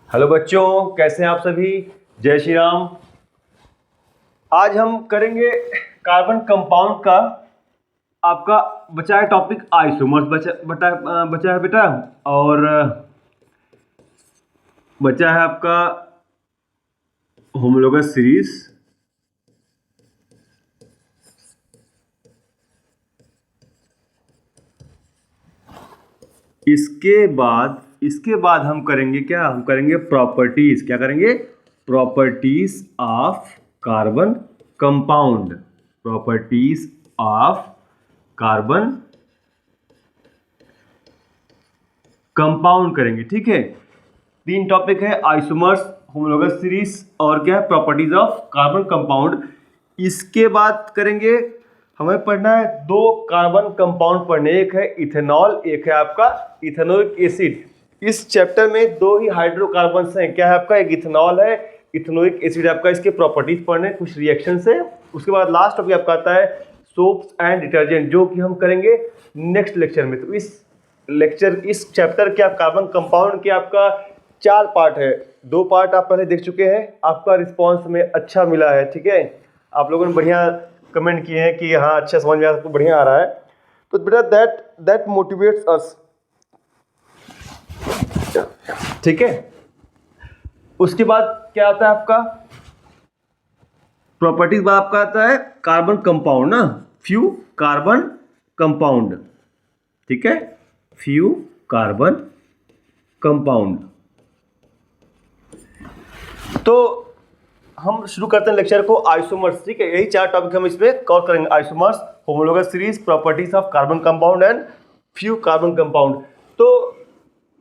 Hello बच्चों, कैसे हैं आप सभी। जय श्री राम। आज हम करेंगे कार्बन कंपाउंड का। आपका बचा है टॉपिक आइसोमर्स बचा है बेटा, और बचा है आपका होमोलोगस सीरीज। इसके बाद हम करेंगे क्या, हम करेंगे प्रॉपर्टीज। क्या करेंगे? Properties of carbon compound. Properties of carbon compound करेंगे, ठीक है। 3 टॉपिक है, आइसोमर्स, होमोलोगस सीरीज और क्या है, प्रॉपर्टीज ऑफ कार्बन कंपाउंड। इसके बाद करेंगे, हमें पढ़ना है 2 कार्बन कंपाउंड पढ़ने। एक है इथेनॉल, एक है आपका इथेनोइक एसिड। इस चैप्टर में 2 ही हाइड्रोकार्बन्स हैं। क्या है आपका? एक इथेनॉल है, इथेनोइक एसिड आपका। इसके प्रॉपर्टीज पढ़ने, कुछ रिएक्शन है। उसके बाद लास्ट टॉपिक आपका आता है सोप्स एंड डिटर्जेंट, जो कि हम करेंगे नेक्स्ट लेक्चर में। तो इस चैप्टर के आप कार्बन कंपाउंड के आपका 4 पार्ट है। 2 पार्ट आप पहले देख चुके हैं, आपका रिस्पांस में अच्छा मिला है, ठीक है। आप लोगों ने बढ़िया कमेंट किए हैं कि हाँ अच्छा समझ में आ, आपको बढ़िया आ रहा है। तो बेटा दैट मोटिवेट्स अस, ठीक है। उसके बाद क्या आता है आपका प्रॉपर्टीज, बाद आपका आता है कार्बन कंपाउंड ना, फ्यू कार्बन कंपाउंड, ठीक है। Few carbon compound. तो हम शुरू करते हैं लेक्चर को आइसोमर्स, ठीक है। यही 4 टॉपिक हम इसमें कवर करेंगे, isomers, homologous series, properties of carbon compound and few carbon compound. तो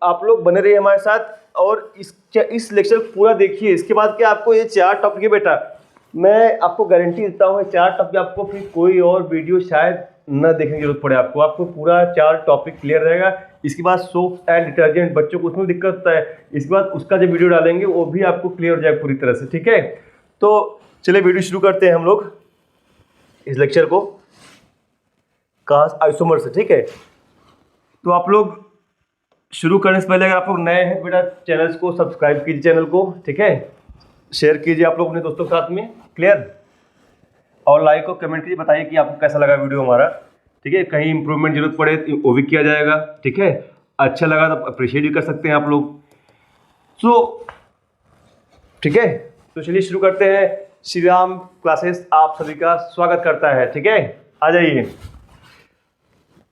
आप लोग बने रहिए हमारे साथ और इस लेक्चर को पूरा देखिए। इसके बाद क्या, आपको ये 4 टॉपिक है बेटा, मैं आपको गारंटी देता हूँ 4 टॉपिक आपको फिर कोई और वीडियो शायद न देखने की जरूरत पड़े। आपको पूरा 4 टॉपिक क्लियर रहेगा। इसके बाद सोप एंड डिटर्जेंट, बच्चों को उसमें दिक्कत होता है। इसके बाद उसका जो वीडियो डालेंगे वो भी आपको क्लियर हो जाएगा पूरी तरह से, ठीक है। तो चलिए वीडियो शुरू करते हैं हम लोग इस लेक्चर को, कहाँ आइसोमर से, ठीक है। तो आप लोग शुरू करने से पहले अगर आप लोग नए हैं बेटा, चैनल्स को सब्सक्राइब कीजिए, चैनल को, ठीक है। शेयर कीजिए आप लोग अपने दोस्तों के साथ में, क्लियर। और लाइक और कमेंट कीजिए, बताइए कि आपको कैसा लगा वीडियो हमारा, ठीक है। कहीं इंप्रूवमेंट जरूरत पड़े तो वो भी किया जाएगा, ठीक है। अच्छा लगा तो अप्रिशिएट भी कर सकते हैं आप लोग। सो ठीक है, तो चलिए शुरू करते हैं। श्री राम क्लासेस आप सभी का स्वागत करता है, ठीक है। आ जाइए,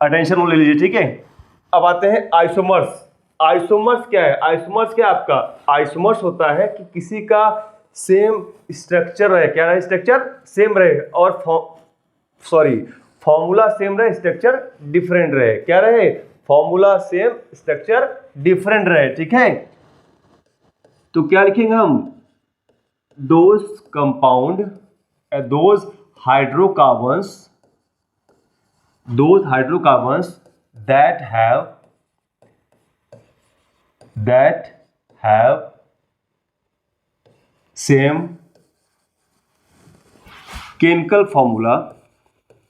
अटेंशन ले लीजिए, ठीक है। अब आते हैं आइसोमर्स। आइसोमर्स क्या है? आइसोमर्स क्या आपका? आइसोमर्स होता है कि किसी का सेम स्ट्रक्चर रहे। क्या रहे? स्ट्रक्चर सेम रहे, और फॉर्मूला सेम रहे, स्ट्रक्चर डिफरेंट रहे। क्या रहे? फॉर्मूला सेम, स्ट्रक्चर डिफरेंट रहे, ठीक है। तो क्या लिखेंगे हम? Those compound, those hydrocarbons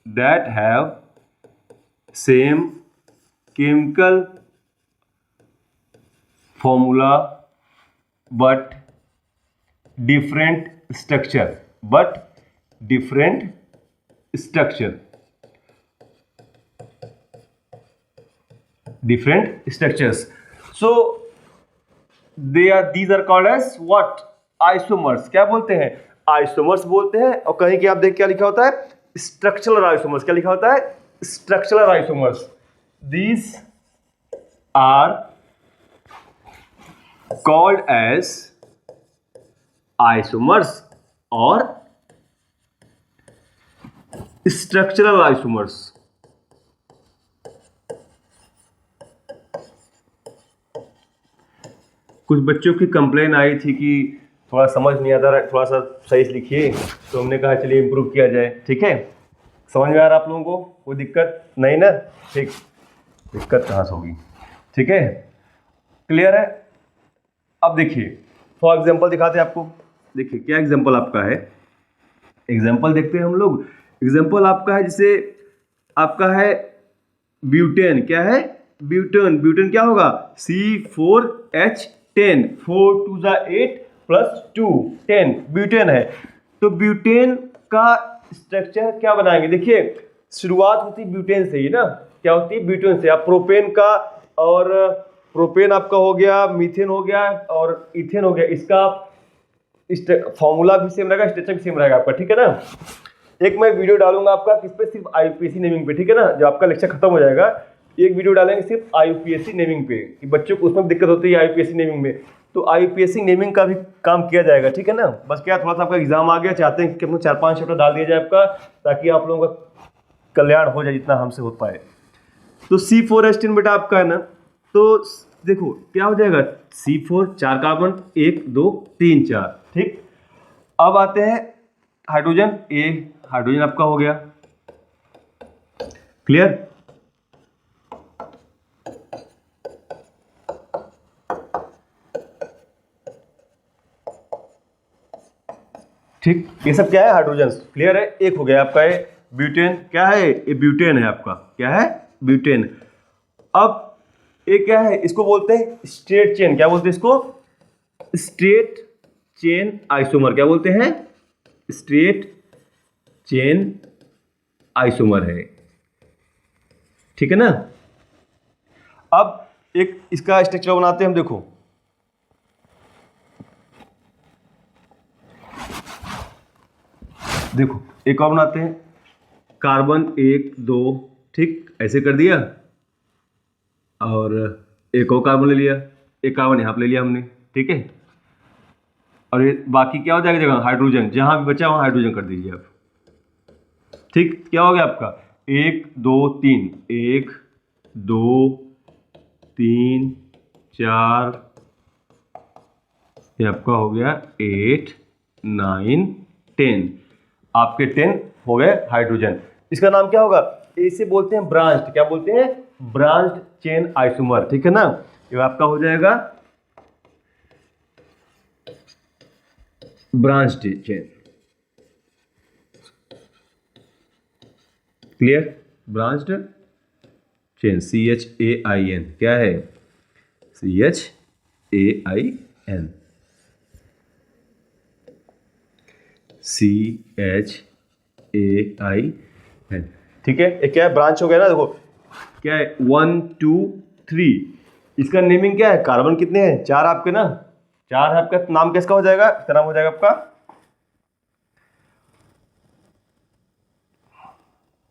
that have same chemical formula, but different structure, different structures. So these are called as what? Isomers. क्या बोलते हैं? आइसोमर्स बोलते हैं। और कहीं कि आप देख क्या लिखा होता है? Structural isomers. क्या लिखा होता है? Structural isomers. These are called as isomers or structural isomers. कुछ बच्चों की कंप्लेन आई थी कि थोड़ा समझ नहीं आता रहा, थोड़ा सा सही से लिखिए, तो हमने कहा चलिए इम्प्रूव किया जाए, ठीक है। समझ में आ रहा आप लोगों को? कोई दिक्कत नहीं ना? ठीक, दिक्कत कहाँ से होगी, ठीक है, क्लियर है। अब देखिए, फॉर एग्जांपल दिखाते हैं आपको। देखिए क्या एग्जांपल आपका है, एग्जांपल देखते हैं हम लोग। एग्जांपल आपका है, जैसे आपका है ब्यूटेन। क्या है? ब्यूटेन। ब्यूटेन क्या होगा? C4H 10, 4 2 जा 8 प्लस 2 10 ब्यूटेन है। तो ब्यूटेन का स्ट्रक्चर क्या बनाएंगे, देखिए शुरुआत होती है ब्यूटेन से ही ना, क्या होती है ब्यूटेन से। आप प्रोपेन का, और प्रोपेन आपका हो गया, मीथेन हो गया और इथेन हो गया, इसका फॉर्मूला भी सेम रहेगा, स्ट्रक्चर भी सेम रहेगा आपका, ठीक है ना। एक मैं वीडियो डालूंगा आपका किस पे, सिर्फ आईयूपीएसी नेमिंग पे, ठीक है ना। जब आपका लेक्चर खत्म हो जाएगा एक वीडियो डालेंगे सिर्फ आईयूपीएसी नेमिंग पे, कि बच्चों को उसमें दिक्कत होती है आईयूपीएसी नेमिंग में, तो आईयूपीएसी नेमिंग का भी काम किया जाएगा, ठीक है ना। बस क्या थोड़ा सा आपका एग्जाम आ गया, चाहते हैं कि अपने 4-5 चैप्टर डाल दिया जाए आपका, ताकि आप लोगों का कल्याण हो जाए जितना हमसे हो पाए। तो C4H10 बेटा आपका है ना, तो देखो क्या हो जाएगा, C4 4 कार्बन 1 2 3 4, ठीक। अब आते हैं हाइड्रोजन, ए हाइड्रोजन आपका हो गया, क्लियर। ठीक, ये सब क्या है, हाइड्रोजन, क्लियर है। एक हो गया आपका ये ब्यूटेन, क्या है ये ब्यूटेन है आपका, क्या है ब्यूटेन। अब ये क्या है, इसको बोलते हैं स्ट्रेट चेन, क्या बोलते हैं इसको, स्ट्रेट चेन आइसोमर, क्या बोलते हैं, स्ट्रेट चेन आइसोमर है, ठीक है ना। अब एक इसका स्ट्रक्चर बनाते हैं हम, देखो देखो एक और बनाते हैं, कार्बन 1 2, ठीक, ऐसे कर दिया, और एक और कार्बन ले लिया, एक कार्बन यहाँ पे ले लिया हमने, ठीक है। और ये बाकी क्या हो जाएगा जगह, हाइड्रोजन, जहां भी बचा वहां हाइड्रोजन कर दीजिए आप, ठीक। क्या हो गया आपका 1 2 3, 1 2 3 4, ये आपका हो गया 8 9 10, आपके 10 हो गए हाइड्रोजन। इसका नाम क्या होगा, इसे बोलते हैं ब्रांच्ड, क्या बोलते हैं, ब्रांच्ड चेन आइसोमर, ठीक है ना। ये आपका हो जाएगा branched chain, clear, branched chain, CHAIN, क्या है CHAIN, CHAIN, ठीक है। ये क्या है, ब्रांच हो गया ना, देखो क्या है 1 2 3, इसका नेमिंग क्या है, कार्बन कितने हैं 4 आपके ना, 4 है आपका, नाम किसका हो जाएगा, इसका नाम हो जाएगा आपका,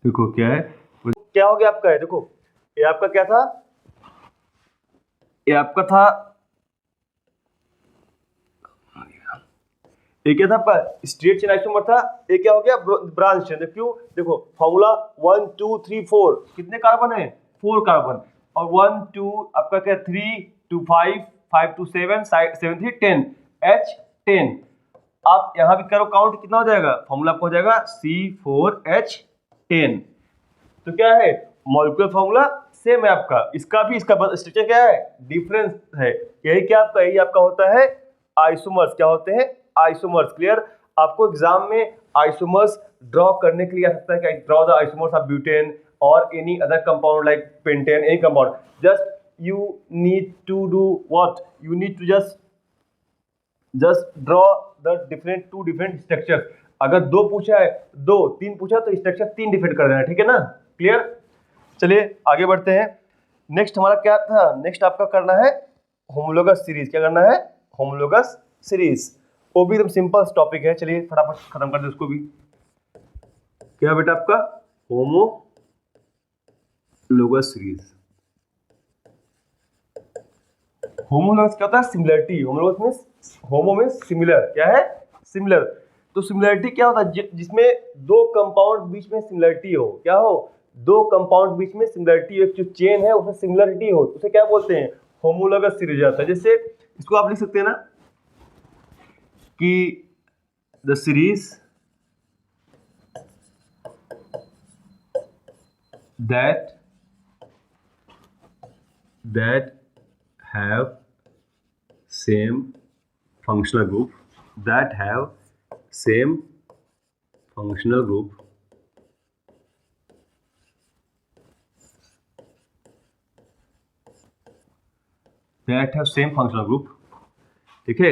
देखो क्या है, क्या हो गया आपका है, देखो ये आपका क्या था, ये आपका था, ये क्या था आपका स्ट्रेट चेन आइसोमर था, ये क्या हो गया ब्रांच चेन, क्यों, देखो फॉर्मूला 1 2 3 4, कितने कार्बन है 4 कार्बन, और 1 2 आपका क्या 3 2 5 5 2 7 7 3 10 H10, आप यहां भी करो काउंट, कितना हो जाएगा, फॉर्मूला आपको हो जाएगा C4H10। तो क्या है, मॉलिक्यूलर फॉर्मूला सेम है आपका, इसका भी इसका स्ट्रक्चर क्या है, डिफरेंस है। यही क्या आपका, यही आपका होता है आइसोमर्स, क्या होते हैं आइसोमर्स, क्लियर। आपको एग्जाम में आइसोमर्स ड्रॉ करने के लिए आ सकता है, कि draw the isomers of butane और any other compound like pentane, any compound, just you need to do what, you need to just draw the two different structures। अगर 2 पूछा है 2, 3 पूछा तो स्ट्रक्चर 3 डिफाइन कर देना, ठीक है ना, क्लियर। चलिए आगे बढ़ते हैं, नेक्स्ट हमारा क्या था, नेक्स्ट आपका करना है होमोलोगस सीरीज, क्या करना है, होमोलोगस सीरीज, वो भी एकदम सिंपल टॉपिक है, चलिए फटाफट खत्म कर दे उसको भी। क्या बेटा आपका होमोलोगस सीरीज, होमोलोगस क्या होता है, सिमिलरिटी, होमोलोगस मींस, होमो मींस सिमिलर, क्या है सिमिलर। तो सिमिलरिटी क्या होता है, जिसमें 2 कंपाउंड बीच में सिमिलरिटी हो, क्या हो, 2 कंपाउंड बीच में सिमिलरिटी, एक जो चेन है उसमें सिमिलरिटी हो, उसे क्या बोलते हैं, होमोलोगस सीरीज आता है। जैसे इसको आप लिख सकते हैं ना कि the series that have same functional group, that have same functional group, that have same functional group ठीक है,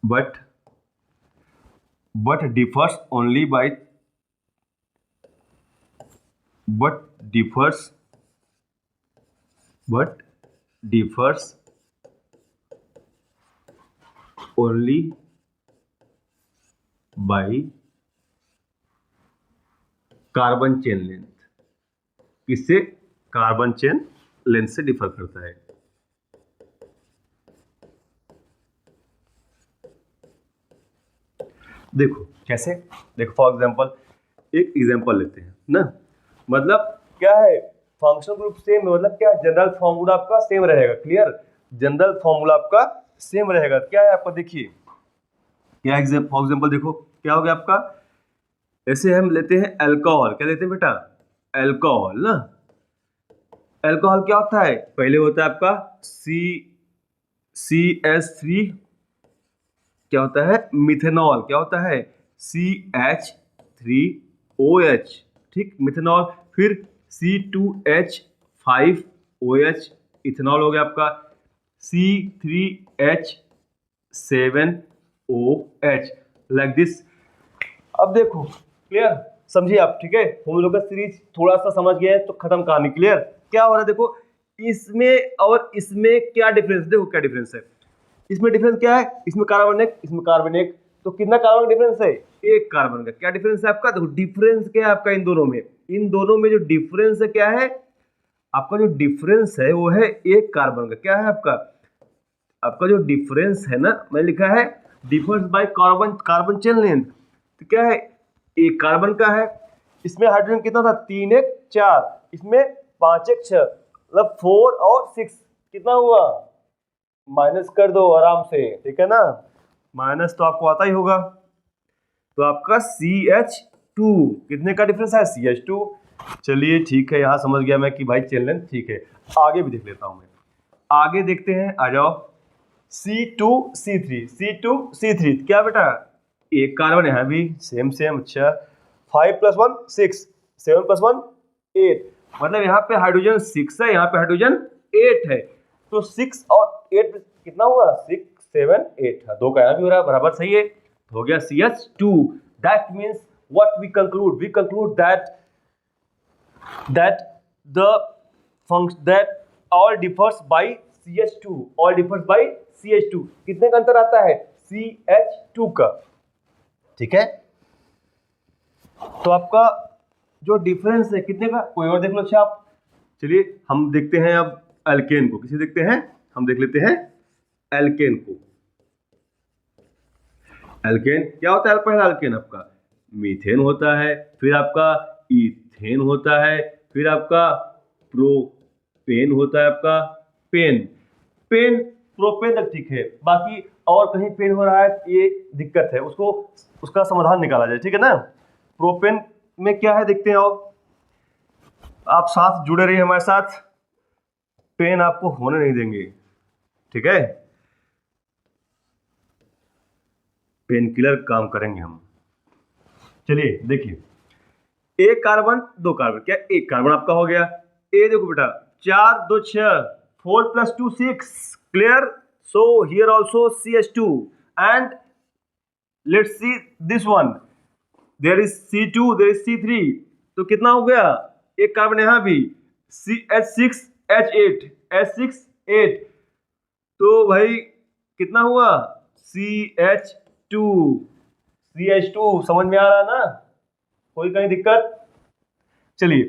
but differs only by but differs only by carbon chain length. किससे? कार्बन चेन लेंथ से differ करता है। देखो कैसे, देखो for example एक एग्जांपल लेते हैं ना, मतलब क्या है, फंक्शनल ग्रुप सेम, मतलब क्या, जनरल फॉर्मूला आपका सेम रहेगा। क्लियर, जनरल फॉर्मूला आपका सेम रहेगा। क्या है आपका, देखिए क्या फॉर एग्जांपल देखो क्या हो गया आपका, ऐसे हम लेते हैं अल्कोहल। क्या लेते हैं बेटा? अल्कोहल ना। अल्कोहल क्या होता है? पहले होता है आपका CH3, क्या होता है? मिथेनॉल। क्या होता है? CH3OH, ठीक, मिथेनॉल। फिर C2H5OH, इथेनॉल हो गया आपका। C3H7OH, like this. अब देखो, क्लियर, समझिए आप, ठीक है। हम लोग का सीरीज थोड़ा सा समझ गए तो खत्म कहानी। क्लियर, क्या हो रहा है देखो, इसमें और इसमें क्या डिफरेंस, देखो क्या डिफरेंस है। इसमें डिफरेंस क्या है? इसमें कार्बन एक, इसमें कार्बन एक, तो कितना कार्बन डिफरेंस है? एक कार्बन का। क्या डिफरेंस है आपका? देखो डिफरेंस क्या है आपका इन दोनों में, इन दोनों में जो डिफरेंस है क्या है आपका, जो डिफरेंस है वो है एक कार्बन का। क्या है आपका? आपका जो डिफरेंस है ना, मैं लिखा है difference by carbon chain length. तो क्या है? एक कार्बन का है, इसमें हाइड्रोजन कितना था? 3 1 4, इसमें 5 1 6, मतलब 4 और 6 कितना हुआ? माइनस कर दो आराम से, ठीक है ना, माइनस तो आपको आता ही होगा। तो आपका CH2 कितने का डिफरेंस है? CH2। चलिए ठीक है, यहां समझ गया मैं कि भाई चेन लेंथ ठीक है। आगे भी देख लेता हूं मैं, आगे देखते हैं, आ जाओ। C2C3 क्या बेटा? एक कार्बन यहाँ भी सेम। अच्छा, 5 + 1 6, 7 + 1 8, मतलब यहाँ पे हाइड्रोजन 6 है, यहाँ पे हाइड्रोजन 8 है। तो 6 और 8 कितना हुआ? 6 7 8, दो का यहाँ भी हो रहा है, बराबर सही है, हो गया CH2। That means what we conclude that the function that all differs by CH2, कितने का अंतर आता है? CH2 का, ठीक है। तो आपका जो डिफरेंस है कितने का, कोई और देख लो। अच्छा आप, चलिए हम देखते हैं अब एल्केन को। किसे देखते हैं? हम देख लेते हैं एल्केन को। एल्केन क्या होता है? पहला एल्केन आपका मीथेन होता है, फिर आपका इथेन होता है, फिर आपका प्रोपेन होता है, आपका पेन प्रोपेन तक ठीक है, बाकी और कहीं पेन हो रहा है ये दिक्कत है, उसको उसका समाधान निकाला जाए, ठीक है ना। प्रोपेन में क्या है देखते हैं, आप साथ जुड़े रहिए हमारे साथ, पेन आपको होने नहीं देंगे, ठीक है। पेन किलर काम करेंगे हम। चलिए देखिए, एक कार्बन दो कार्बन, क्या एक कार्बन आपका हो गया। ए देखो बेटा, 4 2 6, 4 + 2 6, clear. So here also CH2 and let's see this one, there is C2, there is C3, तो कितना हो गया? एक कार्बन यहां भी, H6H8, तो भाई कितना हुआ? CH2 समझ में आ रहा है ना? कोई कहीं दिक्कत? चलिए,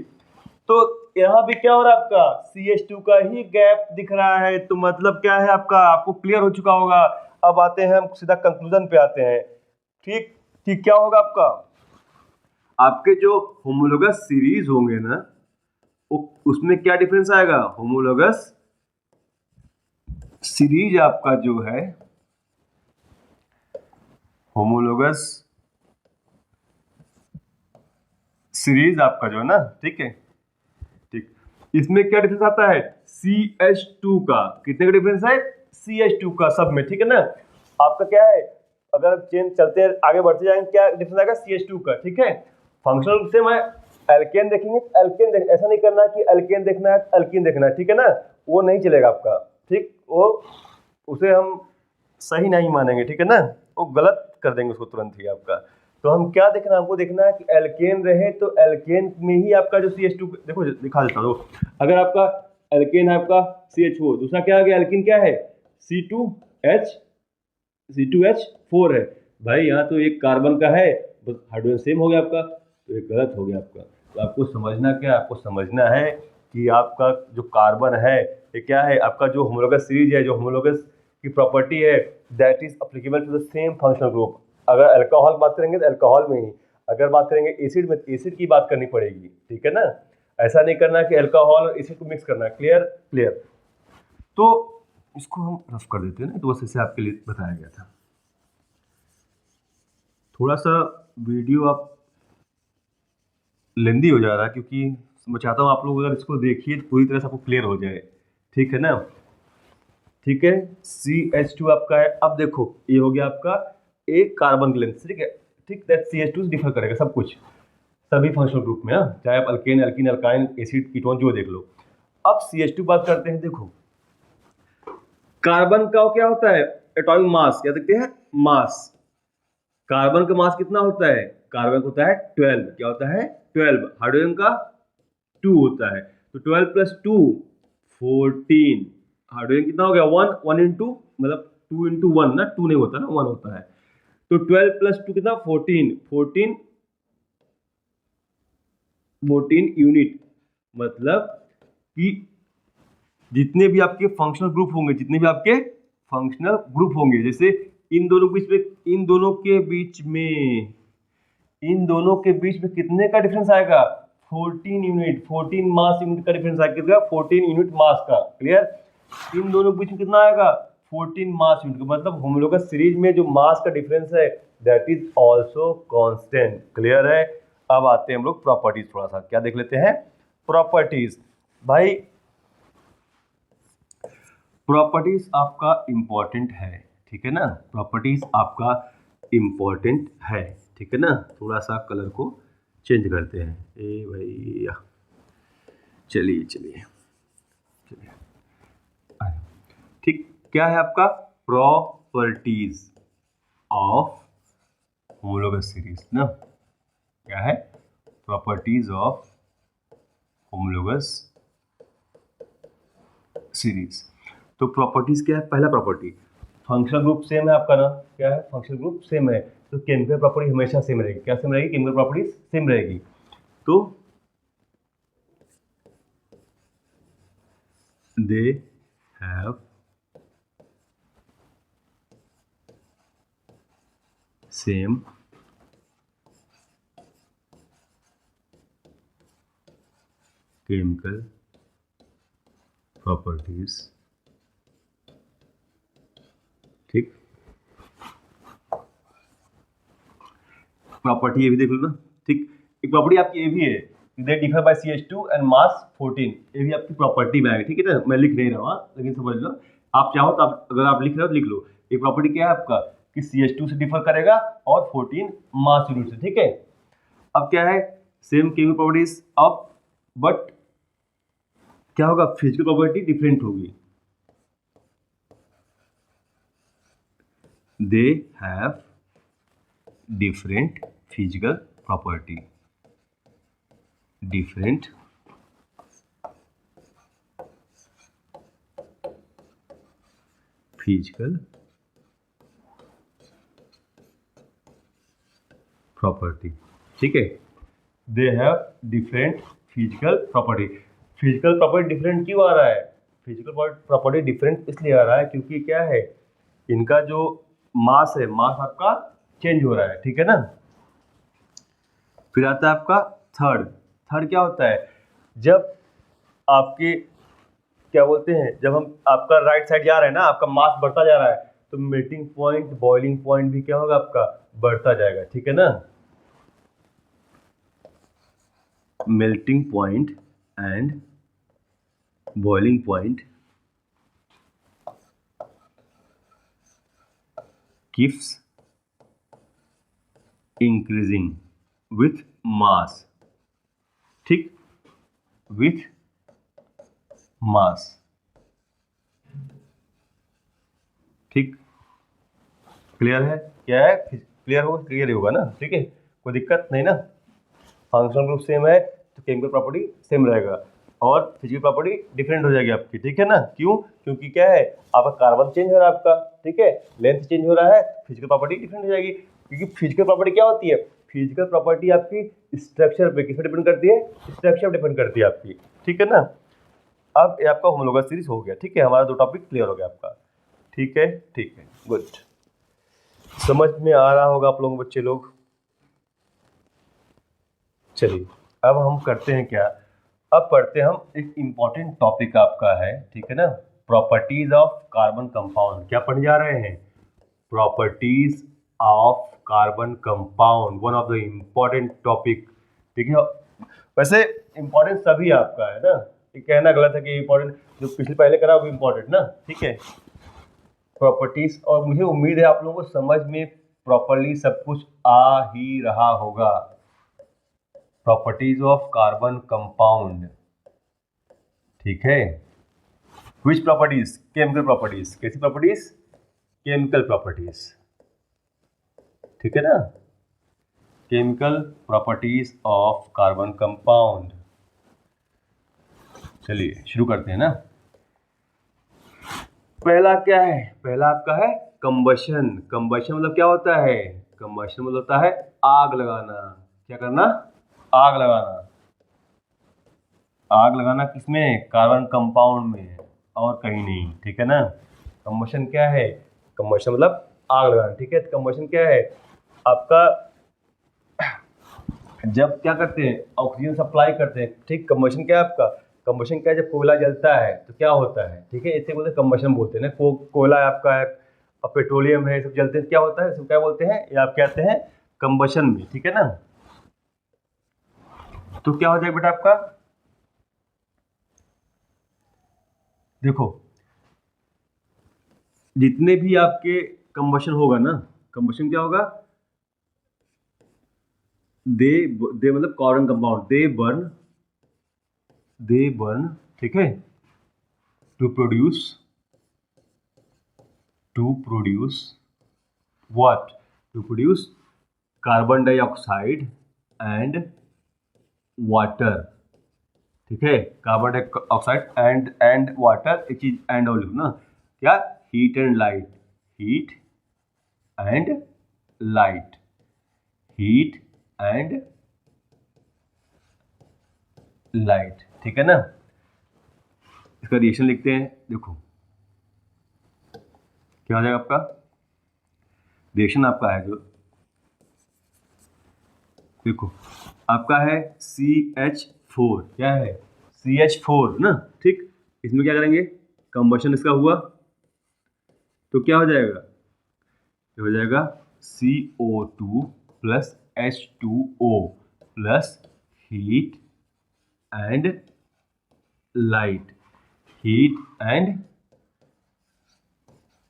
तो यहाँ भी क्या हो रहा है आपका? CH2 का ही गैप दिख रहा है, तो मतलब क्या है आपका, आपको क्लियर हो चुका होगा। अब आते हैं हम सीधा कंक्लूजन पे आते हैं, ठीक ठीक। क्या होगा आपका, आपके जो होमोलोगस सीरीज होंगे ना, उसमें क्या डिफरेंस आएगा? होमोलोगस सीरीज आपका जो है, होमोलोगस सीरीज आपका जो है ना, ठीक है, ठीक, इसमें क्या डिफरेंस आता है? CH2 का। कितने का डिफरेंस है? CH2 का सब में, ठीक है ना। आपका क्या है, अगर चेन चलते हैं आगे बढ़ते जाएंगे, क्या डिफरेंस आएगा? CH2 का, ठीक है। फंक्शनल से मैं एल्केन देखेंगे, एल्केन ऐसा नहीं करना कि एल्केन देखना है एल्कीन देखना है, ठीक है ना, वो नहीं चलेगा आपका। ठीक, वो उसे हम सही नहीं मानेंगे, ठीक है ना, वो गलत कर देंगे उसको तुरंत ही आपका। तो हम क्या देखना, हमको देखना है कि एल्केन रहे तो एल्केन में ही आपका जो CH2, देखो दिखा देता हूँ, अगर आपका एल्केन है आपका CH4, दूसरा क्या आ गया, एल्केन क्या है C2H4 है, भाई यहाँ तो एक कार्बन का है, बस हाइड्रोजन सेम हो गया आपका, तो एक गलत हो गया आपका। तो आपको समझना क्या, आपको समझना है कि आपका जो कार्बन है ये क्या है, आपका जो होमोलोगस सीरीज है, जो होमोलोगस की प्रॉपर्टी है, that is applicable to the same functional group. अगर अल्कोहल बात करेंगे तो अल्कोहल में ही, अगर बात करेंगे एसिड में, एसिड की बात करनी पड़ेगी, ठीक है ना, ऐसा नहीं करना कि अल्कोहल और एसिड को मिक्स करना। Clear clear. तो इसको हम रफ कर देते हैं ना, तो बस इसे आपके लिए बताया गया था। थोड़ा सा वीडियो आप लेंदी हो जा रहा है, क्योंकि मैं चाहता हूँ आप लोग अगर इसको देखिए तो पूरी तरह से आपको क्लियर हो जाए, ठीक है ना। ठीक है, CH2 आपका है। अब देखो ये हो गया आपका एक कार्बन की लेंथ, ठीक है, ठीक, दैट CH2 से डिफर करेगा सब कुछ, सभी फंक्शनल ग्रुप में, हाँ, चाहे आप alkane, alkene, alkyne, acid, ketone जो देख लो। अब CH2 बात करते हैं। देखो कार्बन का क्या होता है, एटॉमिक मास, क्या देखते हैं, मास। कार्बन का मास कितना होता है, कार्बन का होता है 12, क्या होता है 12, हाइड्रोजन का 2 होता है, तो 12 + 2 14, हाइड्रोजन कितना हो गया 1, 1 इंटू मतलब 2 इंटू 1 ना, 2 नहीं होता ना, 1 होता है, तो 12 + 2 कितना 14, 14 यूनिट, मतलब कि जितने भी आपके फंक्शनल ग्रुप होंगे, जितने भी आपके फंक्शनल ग्रुप होंगे, जैसे इन दोनों के बीच में, इन दोनों के बीच में कितने का डिफरेंस आएगा, 14 यूनिट, 14 मास यूनिट का डिफरेंस आएगा, 14 यूनिट मास का। क्लियर। इन दोनों के बीच में कितना आएगा, 14 मास यूनिट का, मतलब होमोलोगस सीरीज में जो मास का डिफरेंस है that is also constant. Clear है। अब आते हैं हम लोग प्रॉपर्टीज, थोड़ा सा क्या देख लेते हैं, प्रॉपर्टीज। भाई प्रॉपर्टीज आपका इंपॉर्टेंट है, ठीक है ना, प्रॉपर्टीज आपका इंपॉर्टेंट है, ठीक है ना। थोड़ा सा कलर को चेंज करते हैं, ए भैया, चलिए चलिए चलिए, ठीक, क्या है आपका प्रॉपर्टीज ऑफ होमोलोगस सीरीज ना, क्या है प्रॉपर्टीज ऑफ होमोलोगस सीरीज। तो प्रॉपर्टीज क्या है, पहला प्रॉपर्टी, फंक्शनल ग्रुप सेम है आपका ना, क्या है फंक्शनल ग्रुप सेम है, तो केमिकल प्रॉपर्टी हमेशा सेम रहेगी। क्या सेम रहेगी, केमिकल प्रॉपर्टी सेम रहेगी। तो they have same chemical properties, ठीक। प्रॉपर्टी ये भी देख लो ना, ठीक, एक प्रॉपर्टी आपकी ये भी है, they differ by CH2 and mass 14, ये भी आपकी प्रॉपर्टी में आएगी, ठीक है ना, मैं लिख नहीं रहा हूँ लेकिन समझ लो, आप चाहो तो आप अगर आप लिख रहे हो तो लिख लो। एक प्रॉपर्टी क्या है आपका कि CH2 से डिफर करेगा और 14 मास यूनिट से, ठीक है। अब क्या है, सेम केमिकल प्रॉपर्टीज, अब बट क्या होगा, फिजिकल प्रॉपर्टी डिफरेंट होगी। They have different physical property, different physical property, ठीक है। They have different physical property. Physical property different क्यों आ रहा है, फिजिकल प्रॉपर्टी डिफरेंट इसलिए आ रहा है क्योंकि क्या है, इनका जो मास है, मास आपका चेंज हो रहा है, ठीक है ना। फिर आता है आपका थर्ड। थर्ड क्या होता है, जब आपके क्या बोलते हैं, जब हम आपका राइट साइड जा रहा है ना, आपका मास बढ़ता जा रहा है, तो मेल्टिंग पॉइंट, बॉइलिंग पॉइंट भी क्या होगा आपका, बढ़ता जाएगा, ठीक है ना। Melting point and boiling point keeps increasing with mass, ठीक, with mass, ठीक, क्लियर है? क्या है, क्लियर हो, क्लियर ही होगा ना, ठीक है, कोई दिक्कत नहीं ना। फंक्शनल ग्रुप सेम है तो केमिकल प्रॉपर्टी सेम रहेगा और फिजिकल प्रॉपर्टी डिफरेंट हो जाएगी आपकी, ठीक है ना। क्यों? क्योंकि क्या है, आपका कार्बन चेंज हो रहा है आपका, ठीक है, लेंथ चेंज हो रहा है, फिजिकल प्रॉपर्टी डिफरेंट हो जाएगी। क्योंकि फिजिकल प्रॉपर्टी क्या होती है, फिजिकल प्रॉपर्टी आपकी स्ट्रक्चर पे किस पे डिपेंड करती है, स्ट्रक्चर पे डिपेंड करती है आपकी, ठीक है ना। अब ये आपका होमोलोगस सीरीज हो गया, ठीक है, हमारा 2 टॉपिक क्लियर हो गया आपका, ठीक है, ठीक है, गुड। समझ में आ रहा होगा आप लोग, बच्चे लोग। चलिए अब हम करते हैं क्या, अब पढ़ते हैं हम एक इम्पॉर्टेंट टॉपिक आपका है, ठीक है ना, प्रॉपर्टीज ऑफ कार्बन कंपाउंड। क्या पढ़ने जा रहे हैं, properties of carbon compound, one of the important topic, ठीक है। वैसे इम्पॉर्टेंट सभी आपका है ना, ये कहना गलत है कि इम्पॉर्टेंट, जो पिछले पहले करा वो इम्पॉर्टेंट ना, ठीक है, प्रॉपर्टीज। और मुझे उम्मीद है आप लोगों को समझ में प्रॉपरली सब कुछ आ ही रहा होगा। प्रॉपर्टीज ऑफ कार्बन कंपाउंड, ठीक है, विच प्रॉपर्टीज, केमिकल प्रॉपर्टीज, कैसी प्रॉपर्टीज, केमिकल प्रॉपर्टीज, ठीक है ना, chemical properties of carbon compound. चलिए शुरू करते हैं ना। पहला क्या है, पहला आपका है कंबशन। कंबशन मतलब क्या होता है, कंबशन मतलब होता है आग लगाना। क्या करना, आग लगाना। आग लगाना किसमें, कार्बन कंपाउंड में, और कहीं नहीं, ठीक है ना। कंबशन क्या है, कंबशन मतलब आग लगाना, ठीक है। कंबशन क्या है आपका, जब क्या करते हैं, ऑक्सीजन सप्लाई करते हैं, ठीक। कंबशन क्या है आपका, कंबशन क्या है, जब कोयला जलता है तो क्या होता है, ठीक है, इसे बोलते हैं कंबशन बोलते हैं ना। कोयला आपका है और पेट्रोलियम है, सब जलते हैं, क्या होता है, इसको क्या बोलते हैं, ये आप कहते हैं कंबशन में, ठीक है ना। तो क्या हो जाएगा बेटा आपका, देखो जितने भी आपके कंबशन होगा ना, कंबशन क्या होगा, दे मतलब कार्बन कंपाउंड, दे बर्न, ठीक है, to produce what, to produce carbon dioxide and water, ठीक है, कार्बन डाइऑक्साइड एंड वाटर, एक चीज एंड और ना, क्या, heat and light, heat and light, heat and light, ठीक है ना। इसका रिएक्शन लिखते हैं, देखो क्या हो जाएगा आपका, रिएक्शन आपका है जो, देखो आपका है CH4, क्या है, CH4 ना, ठीक। इसमें क्या करेंगे, कंबशन इसका हुआ तो क्या हो जाएगा, ये हो जाएगा CO2 plus H2O plus heat and light, heat and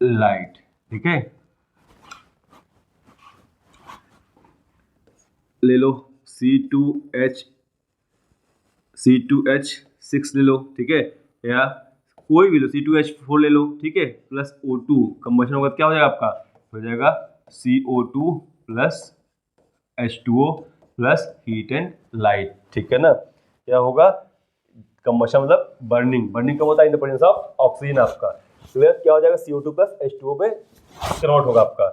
light, ठीक है। ले लो C2H6 ले लो, ठीक है, या कोई भी लो, C2H4 ले लो, ठीक है, प्लस O2, कंबशन होगा क्या हो जाएगा आपका, हो जाएगा CO2 plus H2O plus heat and light, ठीक है ना। क्या होगा, कंबशन मतलब बर्निंग, बर्निंग कब होता है, इन द प्रेजेंस ऑफ ऑक्सीजन आपका, तो क्या हो जाएगा CO2 प्लस H2O पे कन्वर्ट होगा आपका।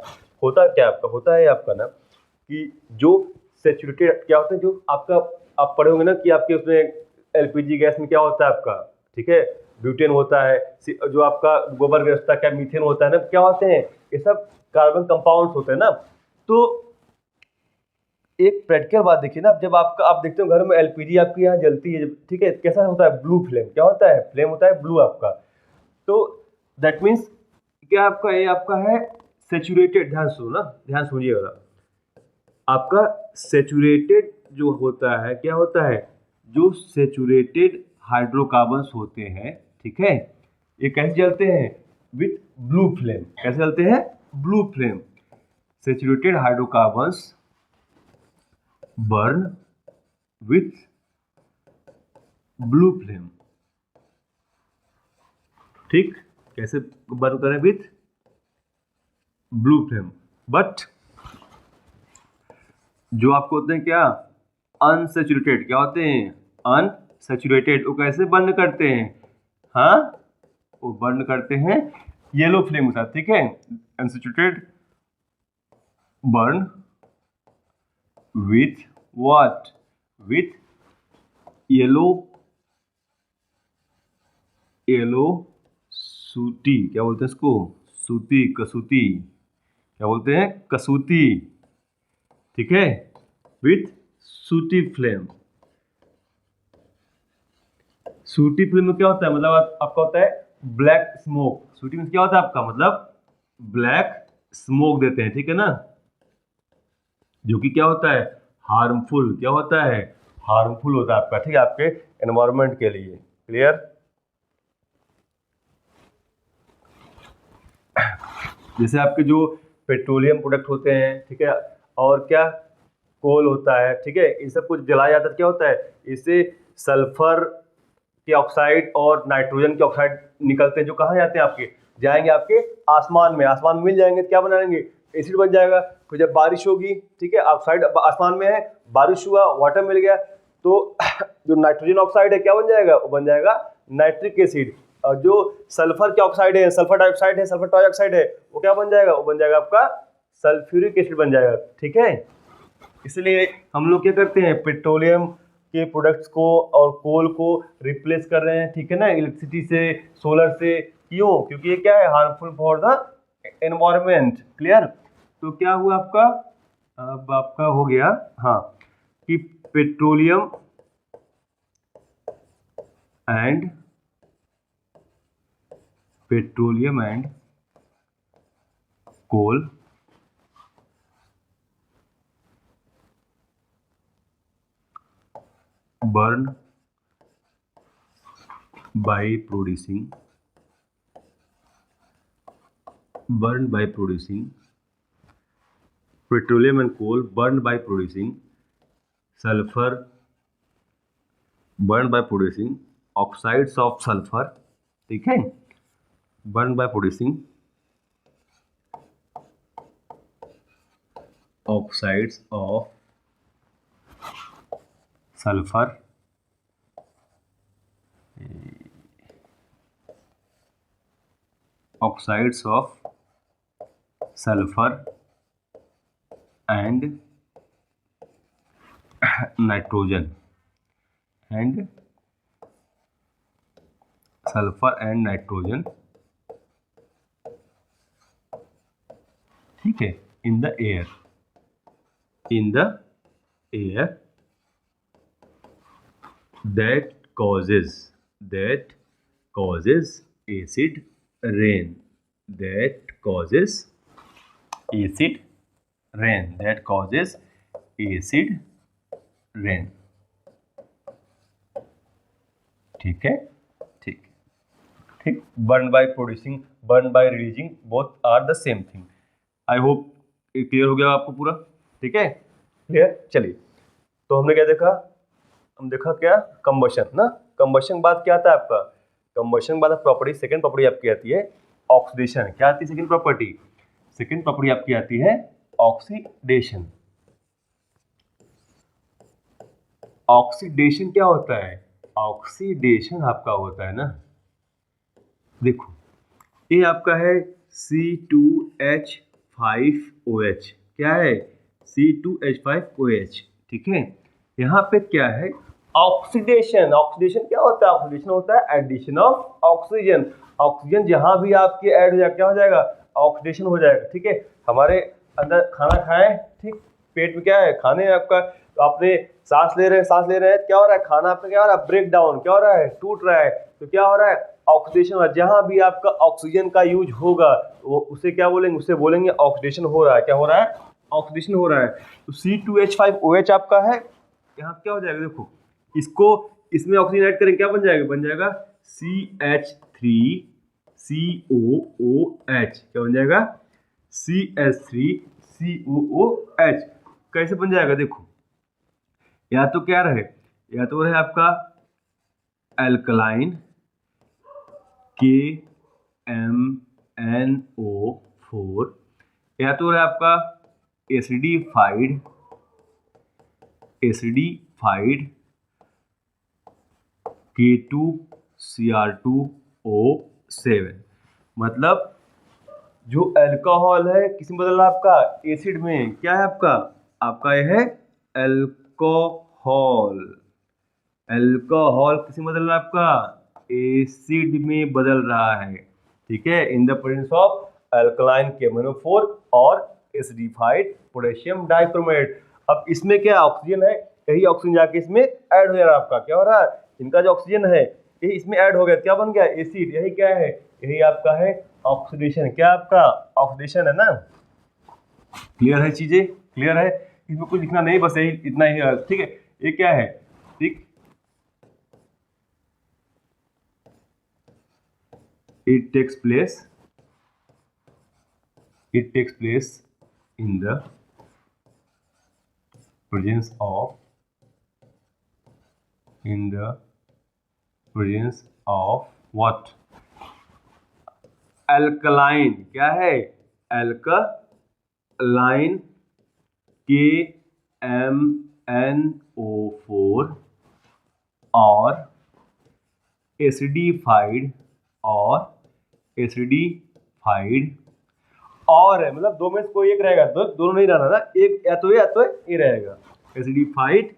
होता क्या आपका, होता है आपका ना कि जो सेचुरेटेड क्या होता है, जो आपका आप पढ़े होंगे ना कि आपके उसमें LPG गैस में क्या होता है आपका, ठीक है, ब्यूटेन होता है, जो आपका गोबर गैस होता है, क्या मीथेन होता है ना, क्या होते हैं, ये सब कार्बन कंपाउंड्स होते हैं ना। तो एक प्रैक्टिकल बात देखिए ना, जब आपका आप देखते हो घर में LPG आपकी यहाँ जलती है, ठीक है, कैसा होता है, ब्लू फ्लेम, क्या होता है, फ्लेम होता है ब्लू आपका। तो दैट मीन्स क्या आपका, ये आपका है सेचुरेटेड, ध्यान सुनो ना, ध्यान सुनिएगा, आपका सेचुरेटेड जो होता है, क्या होता है, जो सेचुरेटेड हाइड्रोकार्बन्स होते हैं, ठीक है, ये कैसे जलते हैं, विथ ब्लू फ्लेम, कैसे जलते हैं, blue flame. Saturated hydrocarbons burn with blue flame, ठीक, कैसे बर्न करें, विथ ब्लू फ्लेम। बट जो आपको होते हैं क्या, अनसेचुरेटेड, क्या होते हैं, अनसेचुरेटेड, वो कैसे बर्न करते हैं, हाँ, वो बर्न करते हैं येलो फ्लेम के साथ, ठीक है। Unsaturated burn with what, with yellow sooty, क्या बोलते हैं इसको, सूती, कसूती, क्या बोलते हैं, कसूती, ठीक है, विथ सूटी फ्लेम। सूटी फ्लेम में क्या होता है, मतलब आपका होता है ब्लैक स्मोक। सूटी में क्या होता है आपका, मतलब ब्लैक स्मोक देते हैं, ठीक है ना, जो कि क्या होता है, हार्मफुल, क्या होता है, हार्मफुल होता है आपका, ठीक है, आपके एनवायरनमेंट के लिए। क्लियर। जैसे आपके जो पेट्रोलियम प्रोडक्ट होते हैं, ठीक है, और क्या, कोल होता है, ठीक है, इन सब कुछ जलाया जाता है, क्या होता है, इससे सल्फर के ऑक्साइड और नाइट्रोजन के ऑक्साइड निकलते हैं, जो कहाँ जाते हैं आपके, जाएंगे आपके आसमान में, आसमान में मिल जाएंगे, क्या बनाएंगे, एसिड बन जाएगा। फिर जब बारिश होगी, ठीक है, ऑक्साइड आसमान में है, बारिश हुआ, वाटर मिल गया, तो जो नाइट्रोजन ऑक्साइड है क्या बन जाएगा, वो बन जाएगा नाइट्रिक एसिड। और जो सल्फर के ऑक्साइड है, सल्फर डाइऑक्साइड है, सल्फर डाइऑक्साइड है, वो क्या बन जाएगा, वो बन जाएगा आपका सल्फ्यूरिक एसिड बन जाएगा, ठीक है। इसलिए हम लोग क्या करते हैं, पेट्रोलियम के प्रोडक्ट्स को और कोल को रिप्लेस कर रहे हैं, ठीक है ना, इलेक्ट्रिसिटी से, सोलर से। क्यों, क्योंकि ये क्या है, harmful for the environment. Clear. तो क्या हुआ आपका, अब आपका हो गया, हाँ, कि petroleum and coal burn by producing petroleum and coal burned by producing sulfur, burned by producing oxides of sulfur, ठीक है, burned by producing oxides of sulfur, oxides of sulfur and nitrogen, and sulfur and nitrogen, ठीक है, in the air that causes acid rain, that causes acid rain, ठीक है, ठीक। Burn by producing, burn by releasing, both are the same thing. I hope clear हो गया आपको पूरा, ठीक है, क्लियर। चलिए, तो हमने क्या देखा, हम देखा क्या, कंबशन ना, कंबशन के बाद क्या आता है आपका, कंबशन के बाद प्रॉपर्टी, सेकंड प्रॉपर्टी आपकी आती है ऑक्सीडेशन। क्या आती है सेकंड प्रॉपर्टी, सेकंड प्रॉपर्टी आपकी आती है ऑक्सीडेशन। ऑक्सीडेशन क्या होता है, ऑक्सीडेशन आपका होता है ना, देखो ये आपका है C2H5OH, क्या है, C2H5OH, ठीक है। यहाँ पे क्या है, ऑक्सीडेशन। ऑक्सीडेशन क्या होता है, ऑक्सीडेशन होता है एडिशन ऑफ ऑक्सीजन। ऑक्सीजन जहां भी आपके ऐड हो जाएगा, क्या हो जाएगा, ऑक्सीडेशन हो जाएगा, ठीक है। हमारे अंदर खाना खाएं, ठीक, पेट में क्या है, खाने आपका, तो आपने सांस ले रहे हैं, क्या हो रहा है, खाना आपका क्या हो रहा है, ब्रेक डाउन, क्या हो रहा है, टूट रहा है, तो क्या हो रहा है, ऑक्सीडेशन हो रहा है। जहां भी आपका ऑक्सीजन का यूज होगा, वो उसे क्या बोलेंगे, उसे बोलेंगे ऑक्सीडेशन हो रहा है, क्या हो रहा है, ऑक्सीडेशन हो रहा है। तो C2H5OH आपका है, यहाँ क्या हो जाएगा, देखो इसको, इसमें ऑक्सीजन ऐड करें, क्या बन जाएगा, CH3COOH, क्या बन जाएगा, CH3COOH। कैसे बन जाएगा, देखो या तो क्या रहे, या तो रहे आपका एल्कलाइन KMNO4, या तो है आपका एसिडिफाइड K2Cr2O7, मतलब जो अल्कोहल है किसमें बदल रहा है आपका, एसिड में। क्या है आपका यह है अल्कोहल। अल्कोहल किसमें बदल रहा है आपका, एसिड में बदल रहा है। ठीक है, इन the presence of alkaline KMnO4 और एसिडिफाइड पोटेशियम डाइक्रोमेट। अब इसमें क्या ऑक्सीजन है, यही ऑक्सीजन जाके इसमें ऐड हो जा रहा है आपका। क्या हो रहा है, इनका जो ऑक्सीजन है यही इसमें ऐड हो गया, क्या बन गया, एसिड। यही क्या है, यही आपका है ऑक्सीडेशन। क्या आपका ऑक्सीडेशन है ना। क्लियर है, चीजें क्लियर है, इसमें कुछ लिखना नहीं, बस यही इतना ही है। ठीक है, ये क्या है, ठीक, it takes place in the presence of what, alkaline. क्या है, अल्कलाइन KMnO4 और एसिडिफाइड और है, मतलब दो में से कोई एक रहेगा, दोनों नहीं रहना ना, एक या तो ये रहेगा, एसिडिफाइड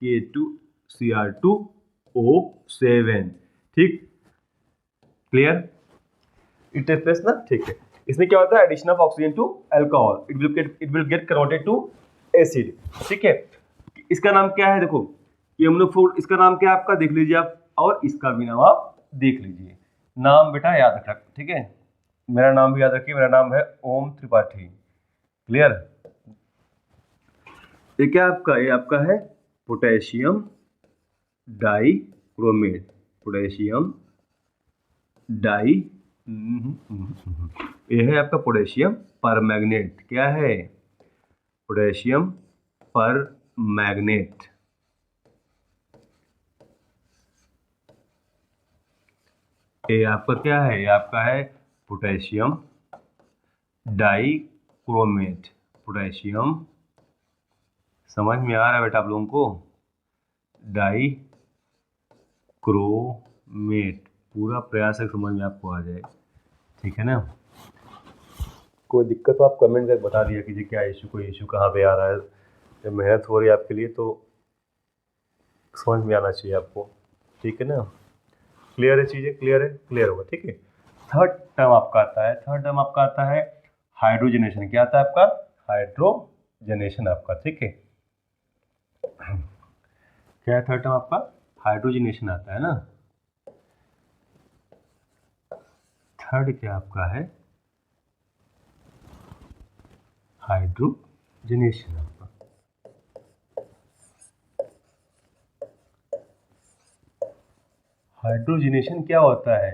K2Cr2O7। ठीक, क्लियर, इट टेक्स प्लेस ना। ठीक है, इसमें क्या होता है, addition of oxygen to alcohol, it will get converted to acid. ठीक है, इसका नाम क्या है, देखो KMnO4, इसका नाम क्या है आपका, देख लीजिए आप, और इसका भी नाम आप देख लीजिए। नाम बेटा याद रखना, ठीक है, मेरा नाम भी याद रखिए, मेरा नाम है ओम त्रिपाठी। क्लियर, ये क्या आपका, ये आपका है पोटेशियम डाइक्रोमेट, ये है आपका पोटेशियम परमैंगनेट। क्या है, पोटेशियम परमैंगनेट। ये आपका क्या है, ये आपका है पोटेशियम डाइक्रोमेट। पोटेशियम, समझ में आ रहा है बेटा आप लोगों को, डाइक्रोमेट, पूरा प्रयास है समझ में आपको आ जाए। ठीक है ना, कोई दिक्कत हो आप कमेंट करके बता दिया कीजिए, क्या इशू, कोई इशू कहाँ पे आ रहा है। जब मेहनत हो रही है आपके लिए तो समझ में आना चाहिए आपको। ठीक है ना, क्लियर है, चीज़ें क्लियर है, क्लियर होगा। ठीक है, थर्ड टर्म आपका आता है हाइड्रोजनेशन। क्या आता है आपका, हाइड्रोजनेशन आपका। ठीक है, क्या है थर्ड टर्म आपका, हाइड्रोजनेशन आता है ना। थर्ड क्या आपका है, हाइड्रोजनेशन आपका। हाइड्रोजनेशन क्या होता है,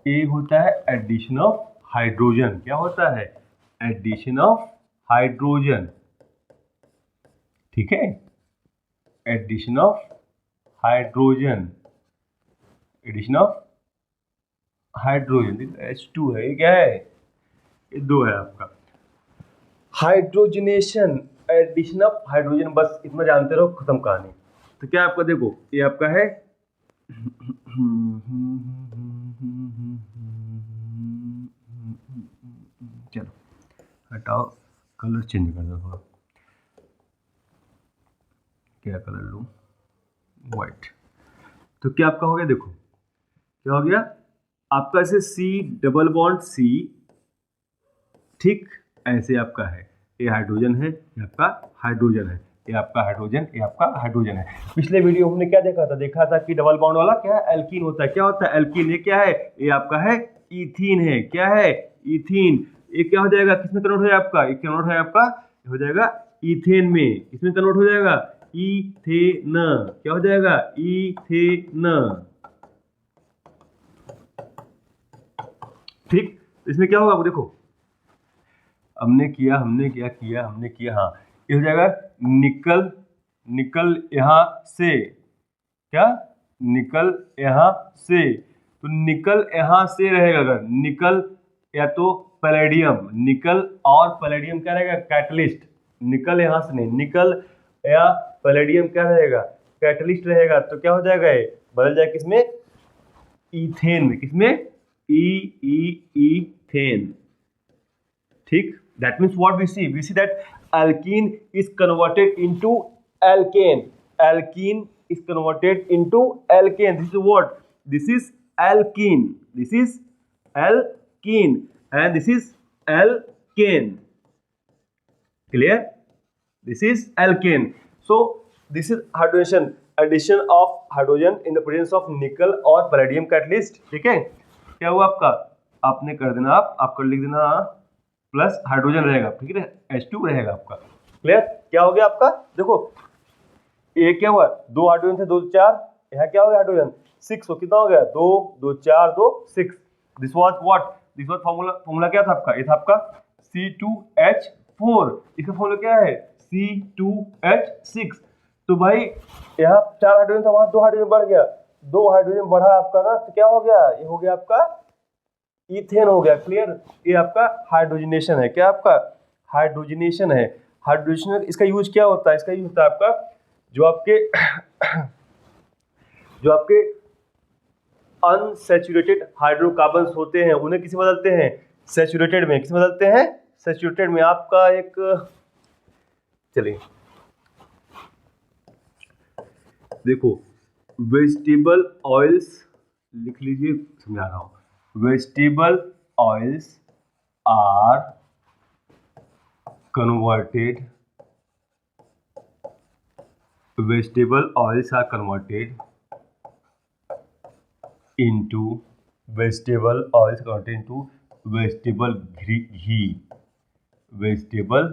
ये होता है एडिशन ऑफ हाइड्रोजन। क्या होता है, एडिशन ऑफ हाइड्रोजन। ठीक है, एडिशन ऑफ हाइड्रोजन, H2 है, ये क्या है, ये 2 है आपका। हाइड्रोजनेशन, एडिशन ऑफ हाइड्रोजन, बस इतना जानते रहो, खत्म कहानी। तो क्या आपका, देखो ये आपका है चलो हटाओ, कलर चेंज कर दो थोड़ा, क्या कलर लूँ, वाइट। तो क्या आपका हो गया, देखो क्या हो गया आपका, ऐसे C+C, ठीक ऐसे आपका है, ये हाइड्रोजन है, ये आपका हाइड्रोजन है, ये आपका हाइड्रोजन, ये आपका हाइड्रोजन है। पिछले वीडियो हमने क्या देखा था कि डबल बॉन्ड वाला क्या है, एल्कीन होता है। क्या होता है, एल्कीन। ये क्या है, ये आपका है इथीन है। क्या है, इथीन। ये क्या हो जाएगा, किसमें कन्वर्ट हो जाएगा आपका, ये कन्वर्ट हो आपका हो जाएगा इथेन में। किसमें कन्वर्ट हो जाएगा, इथेन। क्या हो जाएगा, इथेन। ठीक, इसमें क्या होगा, देखो हमने किया, हाँ, ये हो जाएगा निकल यहां से, क्या, निकल यहां से, तो निकल यहां से रहेगा। अगर निकल या तो पैलेडियम, निकल और पैलेडियम क्या रहेगा, कैटलिस्ट। निकल यहाँ से नहीं, निकल या पैलेडियम क्या रहेगा, कैटलिस्ट रहेगा। तो क्या हो जाएगा, ये बदल जाएगा किसमें, इथेन में। किसमें, ईथेन। ठीक, that means what we see that alkene is converted into alkane. Alkene is converted into alkane. This is what? This is alkene. This is alkene and this is alkane. Clear? This is alkane. So this is hydrogenation, addition of hydrogen in the presence of nickel और palladium catalyst. ठीक है, क्या हुआ आपका, आपने कर देना, आप कर लिख देना प्लस हाइड्रोजन रहेगा, ठीक है, H2 रहेगा आपका। क्लियर? क्या हो गया आपका, देखो ये क्या हुआ, 2 हाइड्रोजन थे, 2 4, यहाँ क्या हो गया हाइड्रोजन 6, तो कितना हो गया 2 2 4 2 6। This was what, this was formula क्या था आपका, ये था आपका C2H4। इसका फॉर्मूला क्या है, C2H6। तो भाई यहाँ 4 हाइड्रोजन था, वहां 2 हाइड्रोजन बढ़ गया, 2 हाइड्रोजन बढ़ा आपका ना, तो क्या हो गया, ये हो गया आपका इथेन हो गया। क्लियर? ये आपका हाइड्रोजनेशन है। क्या आपका हाइड्रोजनेशन है। हाइड्रोजनेशन इसका यूज क्या होता है, इसका यूज होता है आपका जो आपके अनसैचुरेटेड हाइड्रोकार्बन्स होते हैं उन्हें किसे बदलते हैं, सैचुरेटेड में। किसे बदलते हैं, सैचुरेटेड में। आपका एक, चलिए देखो, वेजिटेबल ऑयल्स लिख लीजिए, समझा रहा हूं। Vegetable oils are converted. Vegetable oils are converted into vegetable oils converted into vegetable ghee. Vegetable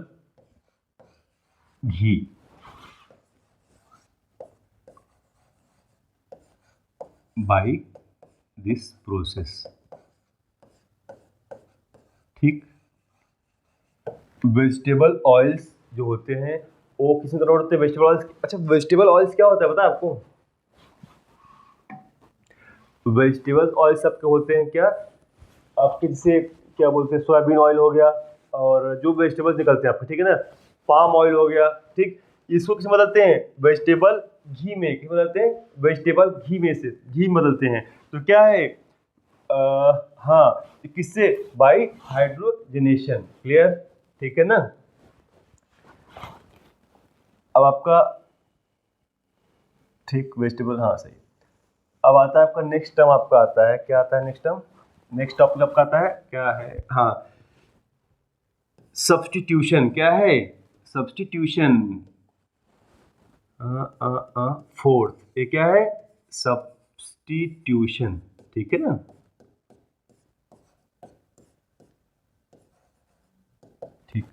ghee. By this process. ठीक, वेजिटेबल ऑयल्स जो होते हैं वो किस में कन्वर्ट होते हैं, वेजिटेबल ऑयल्स। अच्छा, वेजिटेबल ऑयल्स क्या होता है पता है आपको, वेजिटेबल ऑयल्स आपके होते हैं क्या, आपके जैसे क्या बोलते हैं, सोयाबीन ऑयल हो गया और जो वेजिटेबल्स निकलते हैं आपके, ठीक है ना, पाम ऑयल हो गया। ठीक, इसको किस में बदलते हैं, वेजिटेबल घी में। किस में बदलते हैं, वेजिटेबल घी में से घी बदलते हैं। तो क्या है, हाँ, किससे, बाय हाइड्रोजनेशन। क्लियर? ठीक है ना। अब आपका, ठीक, वेजिटेबल, हाँ सही। अब आता है आपका नेक्स्ट टर्म, आपका आता है, क्या आता है नेक्स्ट टर्म, नेक्स्ट टॉपिक आपका आता है, क्या है, हाँ, सब्स्टिट्यूशन। क्या है, सब्स्टिट्यूशन। फोर्थ, ये क्या है, सब्स्टिट्यूशन। ठीक है ना। ठीक,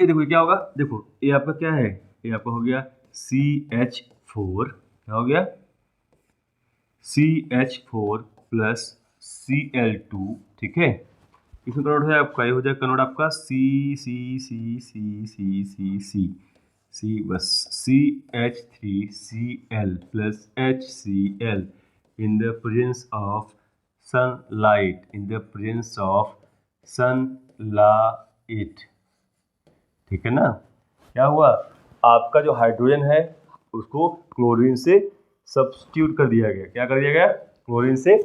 ये देखो क्या होगा, देखो ये आपका क्या है, ये आपका हो गया CH4, क्या हो गया, CH4 प्लस Cl2। ठीक है, इसमें कन्वर्ट हो जाए आपका, ये हो जाए कन्वर्ट आपका C बस CH3Cl plus HCl in the presence of sunlight, in the presence of sunlight। ठीक है ना। क्या हुआ, आपका जो हाइड्रोजन है उसको क्लोरीन से सब्स्टिट्यूट कर दिया गया। क्या कर दिया गया, क्लोरीन से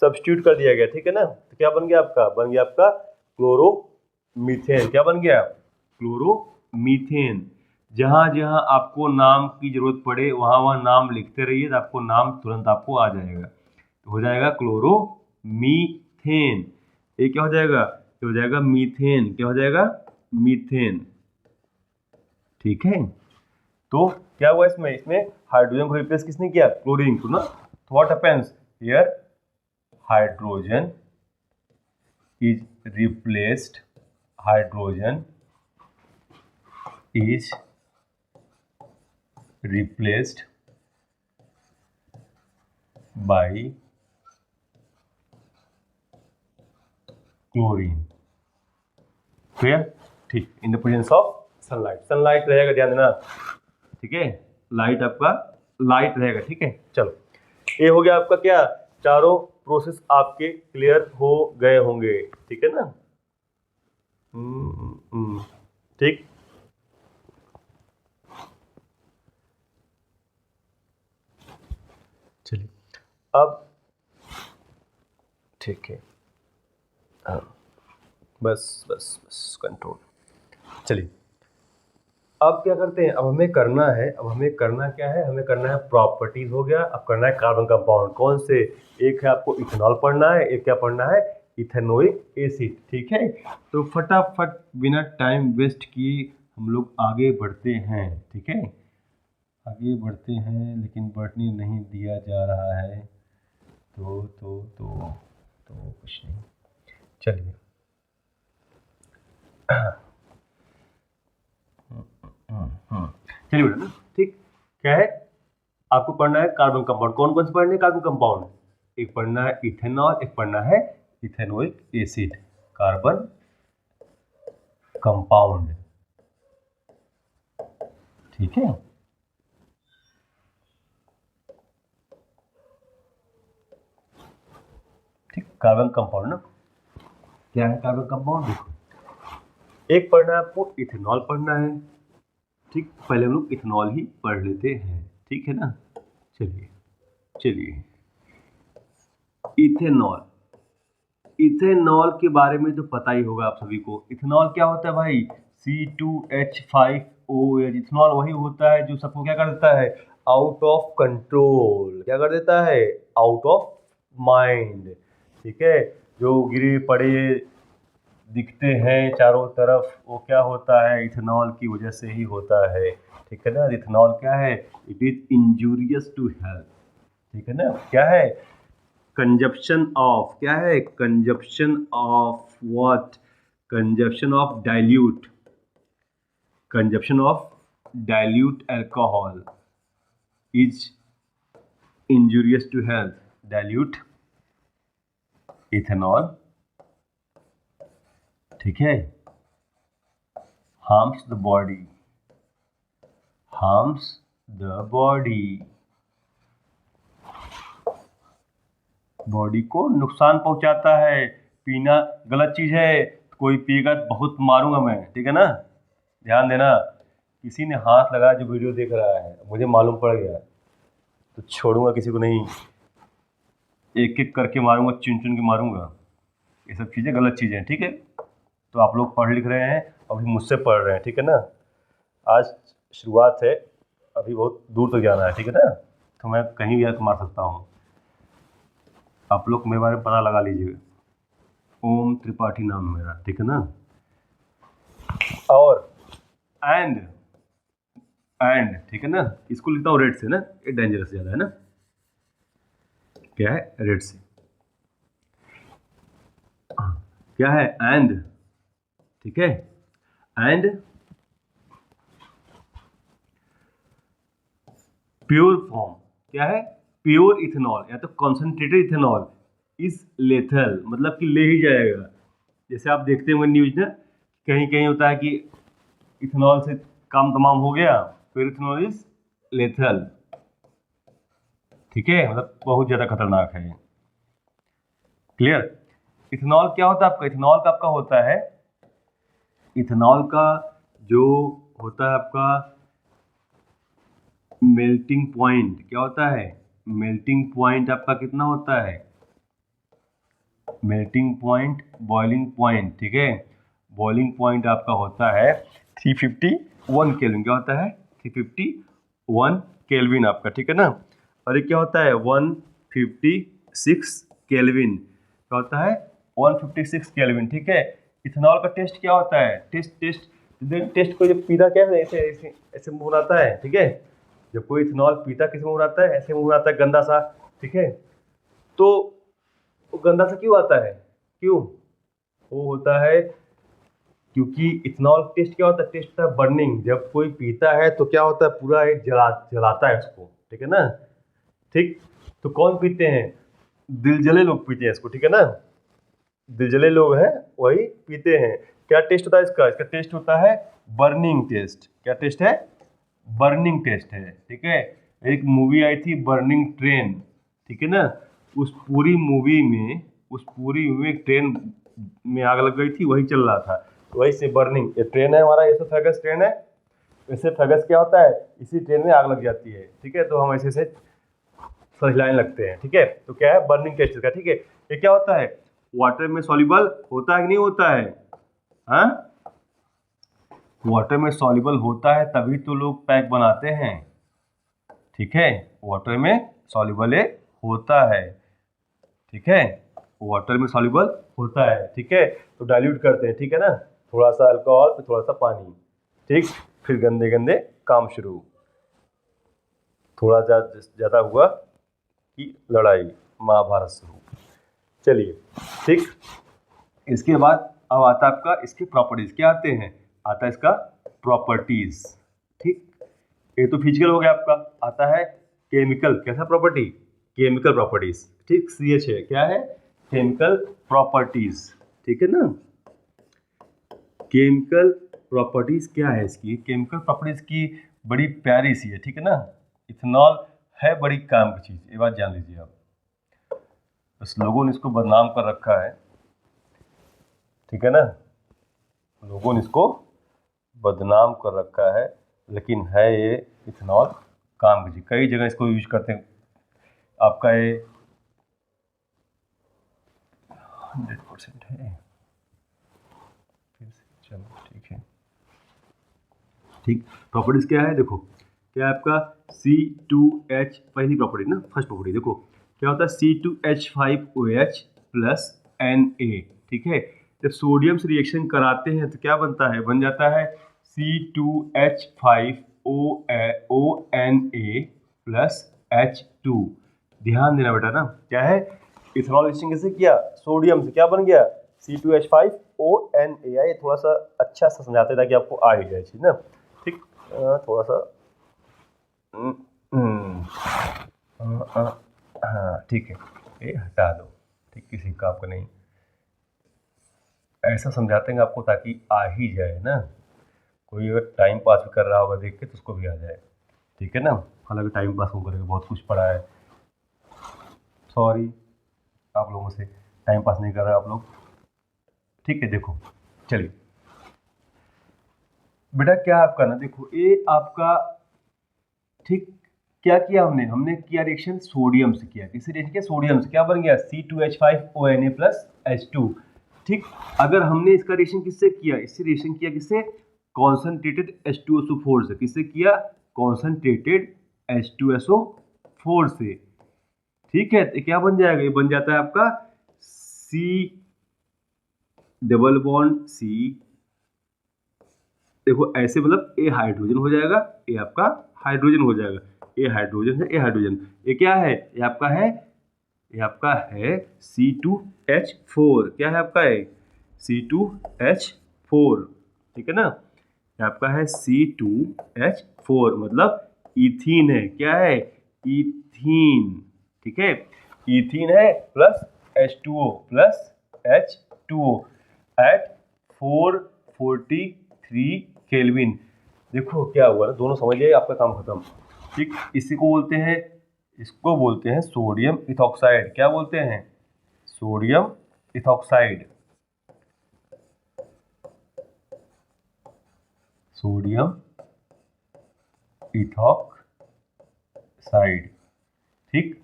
सब्स्टिट्यूट कर दिया गया। ठीक है ना। तो क्या बन गया आपका, बन गया आपका क्लोरोमीथेन। क्या बन गया, क्लोरोमीथेन। जहाँ जहाँ आपको नाम की जरूरत पड़े वहाँ वहाँ नाम लिखते रहिए, तो आपको नाम तुरंत आपको आ जाएगा। तो हो जाएगा क्लोरोमीथेन। ये क्या हो जाएगा, ये हो जाएगा मीथेन। क्या हो जाएगा, मीथेन। ठीक है। तो क्या हुआ इसमें, इसमें हाइड्रोजन को रिप्लेस किसने किया, क्लोरीन को ना। तो what happens here, hydrogen is replaced, hydrogen is replaced by chlorine। क्लियर। ठीक, in the presence of sunlight. Sunlight रहेगा, ध्यान देना। ठीक है, लाइट आपका लाइट रहेगा। ठीक है, चलो ये हो गया आपका क्या, चारों प्रोसेस आपके क्लियर हो गए होंगे, ठीक है ना। ठीक, चलिए अब ठीक है, हाँ, बस बस बस कंट्रोल। चलिए अब क्या करते हैं, अब हमें करना है, अब हमें करना क्या है, हमें करना है प्रॉपर्टीज हो गया, अब करना है कार्बन कंपाउंड। कौन से, एक है आपको इथेनॉल पढ़ना है, एक क्या पढ़ना है, इथेनोइक एसिड, ठीक है। तो फटाफट बिना टाइम वेस्ट किए हम लोग आगे बढ़ते हैं, ठीक है, आगे बढ़ते हैं, लेकिन बढ़ने नहीं दिया जा रहा है, तो कुछ नहीं, चलिए चलिए बेटा, ठीक, क्या है आपको पढ़ना है कार्बन कंपाउंड। कौन कौन से पढ़ने हैं कार्बन कंपाउंड, एक पढ़ना है इथेनॉल, एक पढ़ना है इथेनोइक एसिड, कार्बन कंपाउंड, ठीक है। ठीक, कार्बन कंपाउंड ना, क्या है कार्बन कंपाउंड, देखो एक पढ़ना है आपको इथेनॉल पढ़ना है, ठीक, पहले हम लोग इथेनॉल ही पढ़ लेते हैं, ठीक है ना। चलिए चलिए, इथेनॉल, इथेनॉल के बारे में तो पता ही होगा आप सभी को। इथेनॉल क्या होता है भाई, C2H5OH, इथेनॉल वही होता है जो सबको क्या कर देता है, आउट ऑफ कंट्रोल, क्या कर देता है, आउट ऑफ माइंड, ठीक है। जो गिरे पड़े दिखते हैं चारों तरफ, वो क्या होता है, इथेनॉल की वजह से ही होता है, ठीक है ना। इथेनॉल क्या है, it is injurious to health, ठीक है ना। क्या है, कंजप्शन ऑफ, क्या है, consumption of what, consumption of dilute, consumption of dilute alcohol is injurious to health, dilute ethanol, ठीक है, harms the body, harms the body, body को नुकसान पहुंचाता है। पीना गलत चीज़ है, कोई पिएगा तो बहुत मारूंगा मैं, ठीक है ना, ध्यान देना। किसी ने हाथ लगाया जो वीडियो देख रहा है, मुझे मालूम पड़ गया तो छोड़ूंगा किसी को नहीं, एक एक करके मारूंगा, चुन चुन के मारूंगा। ये सब चीज़ें गलत चीज़ें हैं, ठीक है। तो आप लोग पढ़ लिख रहे हैं, अभी मुझसे पढ़ रहे हैं, ठीक है ना। आज शुरुआत है, अभी बहुत दूर तक जाना है, ठीक है ना। तो मैं कहीं भी आकर मार सकता हूँ, आप लोग मेरे बारे में पता लगा लीजिए। ओम त्रिपाठी नाम मेरा, ठीक है ना। और एंड, एंड, ठीक है ना, इसको लिखता हूँ रेड से ना, ये डेंजरस ज़्यादा है ना, क्या है, रेड से, क्या है, एंड, ठीक है, एंड प्योर फॉर्म, क्या है, प्योर इथेनॉल या तो कॉन्सेंट्रेटेड इथेनॉल इज लेथल, मतलब कि ले ही जाएगा। जैसे आप देखते होंगे न्यूज ना, कहीं कहीं होता है कि इथेनॉल से काम तमाम हो गया, फिर इथेनॉल इज लेथल, ठीक है, मतलब बहुत ज़्यादा खतरनाक है। क्लियर। इथेनॉल क्या होता है आपका, इथेनॉल का आपका होता है, इथेनॉल का जो होता है आपका मेल्टिंग पॉइंट, क्या होता है, मेल्टिंग पॉइंट आपका कितना होता है, मेल्टिंग पॉइंट, बॉइलिंग पॉइंट, ठीक है, बॉइलिंग पॉइंट आपका होता है 351 केल्विन, क्या होता है 351 केल्विन आपका, ठीक है ना। और ये क्या होता है 156 केल्विन, क्या होता है 156 केल्विन, ठीक है। इथेनॉल का टेस्ट क्या होता है, टेस्ट को जब पीता क्या है, ऐसे ऐसे ऐसे मुंह आता है, ठीक है। जब कोई इथेनॉल पीता किस मुंह आता है, ऐसे मुंह आता है गंदा सा, ठीक है। तो वो गंदा सा क्यों आता है, क्यों, वो होता है क्योंकि इथेनॉल टेस्ट क्या होता है, टेस्ट होता है बर्निंग। जब कोई पीता है तो क्या होता है, पूरा एक जलाता है उसको, ठीक है ना। ठीक, तो कौन पीते हैं, दिलजले लोग पीते हैं इसको, ठीक है ना, दिलजले लोग हैं वही पीते हैं। क्या टेस्ट होता है इसका, इसका टेस्ट होता है बर्निंग टेस्ट, क्या टेस्ट है, बर्निंग टेस्ट है, ठीक है। एक मूवी आई थी बर्निंग ट्रेन, ठीक है ना। उस पूरी मूवी में एक ट्रेन में आग लग गई थी, वही चल रहा था, वही से बर्निंग। ये ट्रेन है हमारा, एसोफेगस ट्रेन है। एसोफेगस क्या होता है, इसी ट्रेन में आग लग जाती है, ठीक है। तो हम ऐसे से समझाने लगते हैं, ठीक है। तो क्या है, बर्निंग टेस्ट का, ठीक है। ये क्या होता है, वाटर में सॉल्युबल होता है कि नहीं होता है, हाँ? वाटर में सॉल्युबल होता है तभी तो लोग पैक बनाते हैं, ठीक है। वाटर में सॉल्युबल होता है, ठीक है। वाटर में सॉल्युबल होता है, ठीक है। तो डाइल्यूट करते हैं, ठीक है ना, थोड़ा सा अल्कोहल फिर थोड़ा सा पानी, ठीक। फिर गंदे गंदे काम शुरू। थोड़ा ज़्यादा हुआ कि लड़ाई महाभारत शुरू। चलिए, ठीक। इसके बाद अब आता है आपका इसके प्रॉपर्टीज, क्या आते हैं, आता है इसका प्रॉपर्टीज, ठीक। ये तो फिजिकल हो गया आपका। आता है केमिकल, कैसा प्रॉपर्टी, केमिकल प्रॉपर्टीज, ठीक। CH है, क्या है, केमिकल प्रॉपर्टीज, ठीक है ना। केमिकल प्रॉपर्टीज क्या है इसकी, केमिकल प्रॉपर्टीज की बड़ी प्यारी सी है, ठीक है ना। इथेनॉल है बड़ी काम की चीज, ये बात जान लीजिए आप। बस लोगों ने इसको बदनाम कर रखा है, ठीक है ना, लोगों ने इसको बदनाम कर रखा है, लेकिन है ये इथेनॉल काम की चीज। कई जगह इसको यूज करते हैं। आपका ये 100% है, चलो ठीक है, ठीक। प्रॉपर्टीज क्या है, देखो क्या है आपका C2H, पहली प्रॉपर्टी ना, फर्स्ट प्रॉपर्टी देखो क्या होता है, C2H5OH प्लस Na, ठीक है। जब सोडियम से रिएक्शन कराते हैं तो क्या बनता है, बन जाता है C2H5ONA प्लस H2। ध्यान देना बेटा ना, क्या है, इथेनॉल रिएक्शन कैसे किया, सोडियम से, क्या बन गया C2H5ONA। ये थोड़ा सा अच्छा सा समझाते ताकि आपको आ ही जाए चीज ना, ठीक। थोड़ा सा हाँ ठीक है, ये हटा दो, ठीक, किसी काम का नहीं। ऐसा समझाते हैं आपको ताकि आ ही जाए ना, कोई अगर टाइम पास भी कर रहा होगा देख के तो उसको भी आ जाए, ठीक है ना। हालांकि टाइम पास क्यों करेगा, बहुत कुछ पढ़ा है। सॉरी आप लोगों से टाइम पास नहीं कर रहे आप लोग, ठीक है। देखो चलिए बेटा, क्या आपका ना, देखो ये आपका, ठीक। क्या किया हमने किया रिएक्शन सोडियम से किया, किससे रिएक्शन किया, सोडियम से, क्या बन गया C2H5ONA प्लस H2, ठीक। अगर हमने इसका रिएक्शन किससे किया, इससे रिएक्शन किया किससे, कॉन्सनट्रेटेड H2SO4 से, किससे किया, कॉन्सनट्रेटेड H2SO4 से, ठीक है। तो क्या बन जाएगा, ये बन जाता है आपका C डबल बॉन्ड C, देखो ऐसे मतलब ए हाइड्रोजन हो जाएगा, ये आपका हाइड्रोजन हो जाएगा, ये हाइड्रोजन है, ये हाइड्रोजन, ये क्या है, ये आपका है C2H4, क्या है आपका है C2H4, ठीक है ना। ये आपका है C2H4 मतलब इथीन है, क्या है, इथीन, ठीक है। इथीन है plus H2O plus H2O eight 443 kelvin. देखो क्या हुआ ना, दोनों समझ गए, आपका काम खत्म, ठीक। इसको बोलते हैं सोडियम इथॉक्साइड, क्या बोलते हैं, सोडियम इथॉक्साइड, सोडियम इथॉक्साइड, ठीक।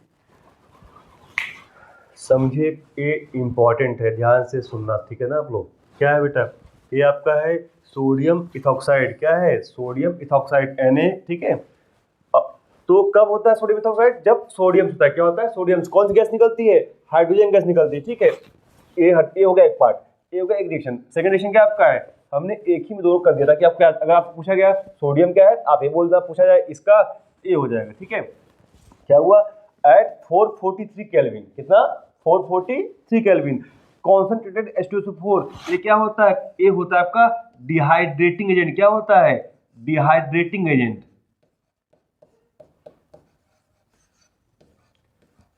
समझे, ये इंपॉर्टेंट है, ध्यान से सुनना, ठीक है ना आप लोग। क्या है बेटा, ये आपका है सोडियम इथॉक्साइड, क्या है, सोडियम इथॉक्साइड Na, ठीक है। तो कब होता है सोडियम इथॉक्साइड, जब सोडियम होता है, क्या होता है, सोडियम से कौन सी गैस निकलती है, हाइड्रोजन गैस निकलती है, ठीक है। ये हो गया एक पार्ट, ये हो गया एक रिएक्शन। सेकंड रिएक्शन क्या आपका है, हमने एक ही में दोनों कर दिया था कि आप क्या, अगर आपको पूछा गया सोडियम क्या है, आप ये बोल दो, पूछा जाए इसका, ये हो जाएगा, ठीक है। क्या हुआ, एट 443 केल्विन, कितना, 443 केल्विन, कॉन्सनट्रेटेड H2SO4, ये क्या होता है, ये होता है आपका डिहाइड्रेटिंग एजेंट, क्या होता है, डिहाइड्रेटिंग एजेंट।